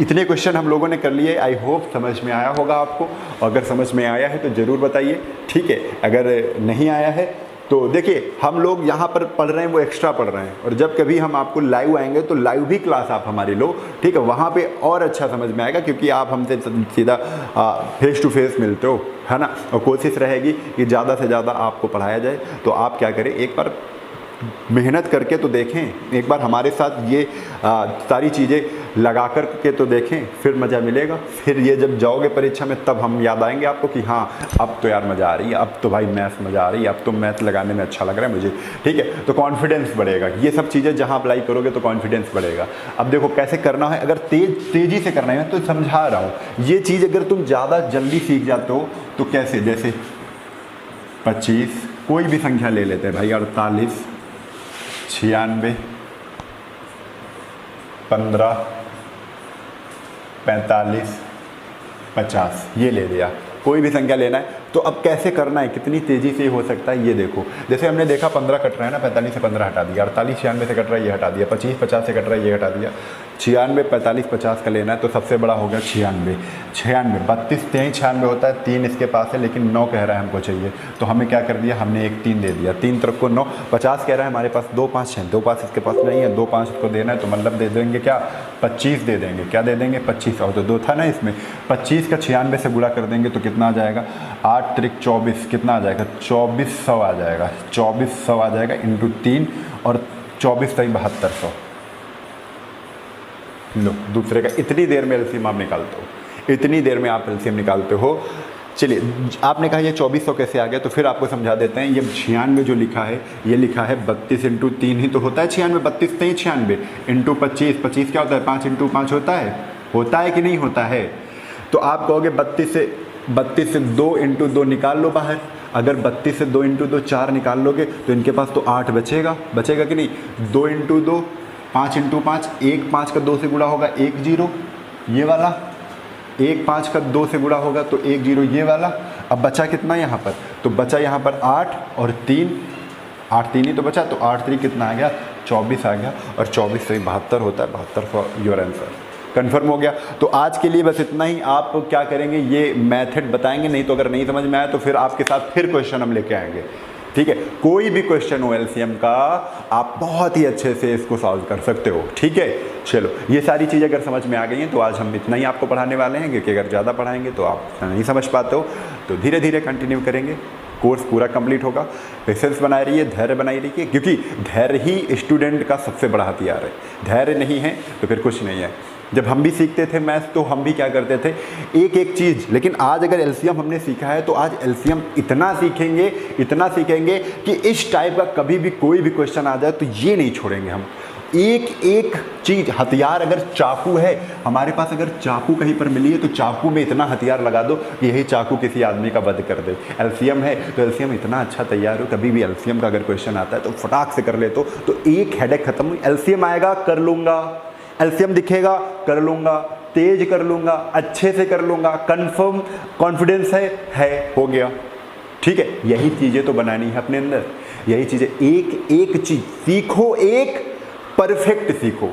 इतने क्वेश्चन हम लोगों ने कर लिए। आई होप समझ में आया होगा आपको। अगर समझ में आया है तो ज़रूर बताइए, ठीक है। अगर नहीं आया है तो देखिए, हम लोग यहाँ पर पढ़ रहे हैं वो एक्स्ट्रा पढ़ रहे हैं, और जब कभी हम आपको लाइव आएंगे तो लाइव भी क्लास आप हमारी लो, ठीक है। वहाँ पे और अच्छा समझ में आएगा, क्योंकि आप हमसे सीधा फेस टू फेस मिलते हो, है ना। और कोशिश रहेगी कि ज़्यादा से ज़्यादा आपको पढ़ाया जाए। तो आप क्या करें, एक बार मेहनत करके तो देखें, एक बार हमारे साथ ये सारी चीज़ें लगा कर के तो देखें, फिर मज़ा मिलेगा। फिर ये जब जाओगे परीक्षा में तब हम याद आएंगे आपको कि हाँ अब तो यार मज़ा आ रही है, अब तो भाई मैथ्स मज़ा आ रही है, अब तो मैथ लगाने में अच्छा लग रहा है मुझे, ठीक है। तो कॉन्फिडेंस बढ़ेगा। ये सब चीज़ें जहाँ अप्लाई करोगे तो कॉन्फिडेंस बढ़ेगा। अब देखो कैसे करना है, अगर तेज़ी से करना है तो समझा रहा हूँ। ये चीज़ अगर तुम ज़्यादा जल्दी सीख जाते हो तो कैसे, जैसे 25, कोई भी संख्या ले लेते हैं भाई, 48, 96, 15, 45, 50, ये ले लिया। कोई भी संख्या लेना है तो अब कैसे करना है, कितनी तेज़ी से हो सकता है ये देखो। जैसे हमने देखा 15 कट रहा है ना, 45 से 15 हटा दिया, 48 96 से कट रहा है ये हटा दिया, 25 50 से कट रहा है ये हटा दिया, 96 45 50 का लेना है तो सबसे बड़ा हो गया 96, 32 23 96 होता है, 3 इसके पास है लेकिन 9 कह रहा है हमको चाहिए, तो हमें क्या कर दिया, हमने एक 3 दे दिया, 3 तरफ को 9, 50 कह रहा है हमारे पास 2 5 है, 2 5 इसके पास नहीं है, 2 5 इसको देना है तो मतलब दे देंगे क्या, 25 दे देंगे। क्या दे देंगे, 25। और तो 2 था ना इसमें, 25 का 96 से गुणा कर देंगे तो कितना आ जाएगा, 8 त्रिक 24, कितना आ जाएगा, 2400 आ जाएगा, 2400 आ जाएगा इंटू 3, और 24 तक 7200। लो दूसरे का, इतनी देर में एलसीएम आप निकालते हो, इतनी देर में आप एलसीएम निकालते हो। चलिए, आपने कहा ये 2400 कैसे आ गया, तो फिर आपको समझा देते हैं। ये 96 जो लिखा है, ये लिखा है 32 इंटू 3 ही तो होता है 96, 32 नहीं 96 इंटू 25, 25 क्या होता है, 5 इंटू 5 होता है कि नहीं होता है। तो आप कहोगे 32 से 2 इंटू 2 निकाल लो बाहर। अगर 32 से 2 इंटू 2 4 निकाल लोगे तो इनके पास तो 8 बचेगा कि नहीं। 2 इंटू 2 5 इंटू 5, 1 5 का 2 से गुणा होगा 1 0, ये वाला 1 5 का 2 से गुणा होगा तो 1 0, ये वाला। अब बचा कितना यहाँ पर, तो बचा यहाँ पर 8 और 3, 8 3 ही तो बचा, तो 8 3 कितना आ गया, 24 आ गया, और 24 से 72 होता है, 72 फॉर योर आंसर। कन्फर्म हो गया। तो आज के लिए बस इतना ही। आप क्या करेंगे, ये मेथड बताएंगे, नहीं तो अगर नहीं समझ में आया तो फिर आपके साथ फिर क्वेश्चन हम लेके आएंगे, ठीक है। कोई भी क्वेश्चन हो एलसीएम का, आप बहुत ही अच्छे से इसको सॉल्व कर सकते हो, ठीक है। चलो, ये सारी चीज़ें अगर समझ में आ गई हैं तो आज हम इतना ही आपको पढ़ाने वाले हैं, क्योंकि अगर ज़्यादा पढ़ाएंगे तो आप नहीं समझ पाते हो। तो धीरे धीरे कंटिन्यू करेंगे, कोर्स पूरा कंप्लीट होगा। पेशेंस बनाए रहिए, धैर्य बनाए रहिए, क्योंकि धैर्य ही स्टूडेंट का सबसे बड़ा हथियार है। धैर्य नहीं है तो फिर कुछ नहीं है। जब हम भी सीखते थे मैथ्स तो हम भी क्या करते थे, एक एक चीज़, लेकिन आज अगर एलसीएम हमने सीखा है तो आज एलसीएम इतना सीखेंगे कि इस टाइप का कभी भी कोई भी क्वेश्चन आ जाए तो ये नहीं छोड़ेंगे हम। एक एक चीज़, हथियार, अगर चाकू है हमारे पास, अगर चाकू कहीं पर मिली है तो चाकू में इतना हथियार लगा दो कि यही चाकू किसी आदमी का वध कर दे। एलसीएम है तो एलसीएम इतना अच्छा तैयार हो, कभी भी एलसीएम का अगर क्वेश्चन आता है तो फटाक से कर ले, तो एक हेडेक खत्म। एलसीएम आएगा कर लूँगा, एलसीएम दिखेगा कर लूँगा, तेज कर लूँगा, अच्छे से कर लूँगा, कंफर्म कॉन्फिडेंस है, हो गया, ठीक है। यही चीज़ें तो बनानी है अपने अंदर, यही चीज़ें, एक एक चीज़ सीखो, एक परफेक्ट सीखो,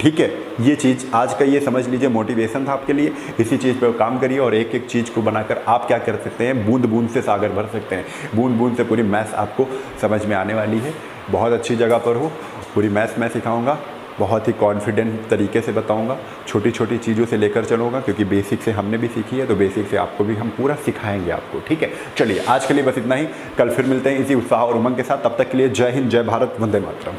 ठीक है। ये चीज़ आज का ये समझ लीजिए मोटिवेशन था आपके लिए। इसी चीज़ पर काम करिए और एक एक चीज़ को बनाकर आप क्या कर सकते हैं, बूंद बूंद से सागर भर सकते हैं। बूंद बूंद से पूरी मैथ्स आपको समझ में आने वाली है। बहुत अच्छी जगह पर हो, पूरी मैथ्स मैं सिखाऊंगा, बहुत ही कॉन्फिडेंट तरीके से बताऊंगा, छोटी छोटी चीज़ों से लेकर चलूँगा, क्योंकि बेसिक से हमने भी सीखी है तो बेसिक से आपको भी हम पूरा सिखाएंगे आपको, ठीक है। चलिए, आज के लिए बस इतना ही। कल फिर मिलते हैं इसी उत्साह और उमंग के साथ। तब तक के लिए जय हिंद, जय भारत, वंदे मातरम।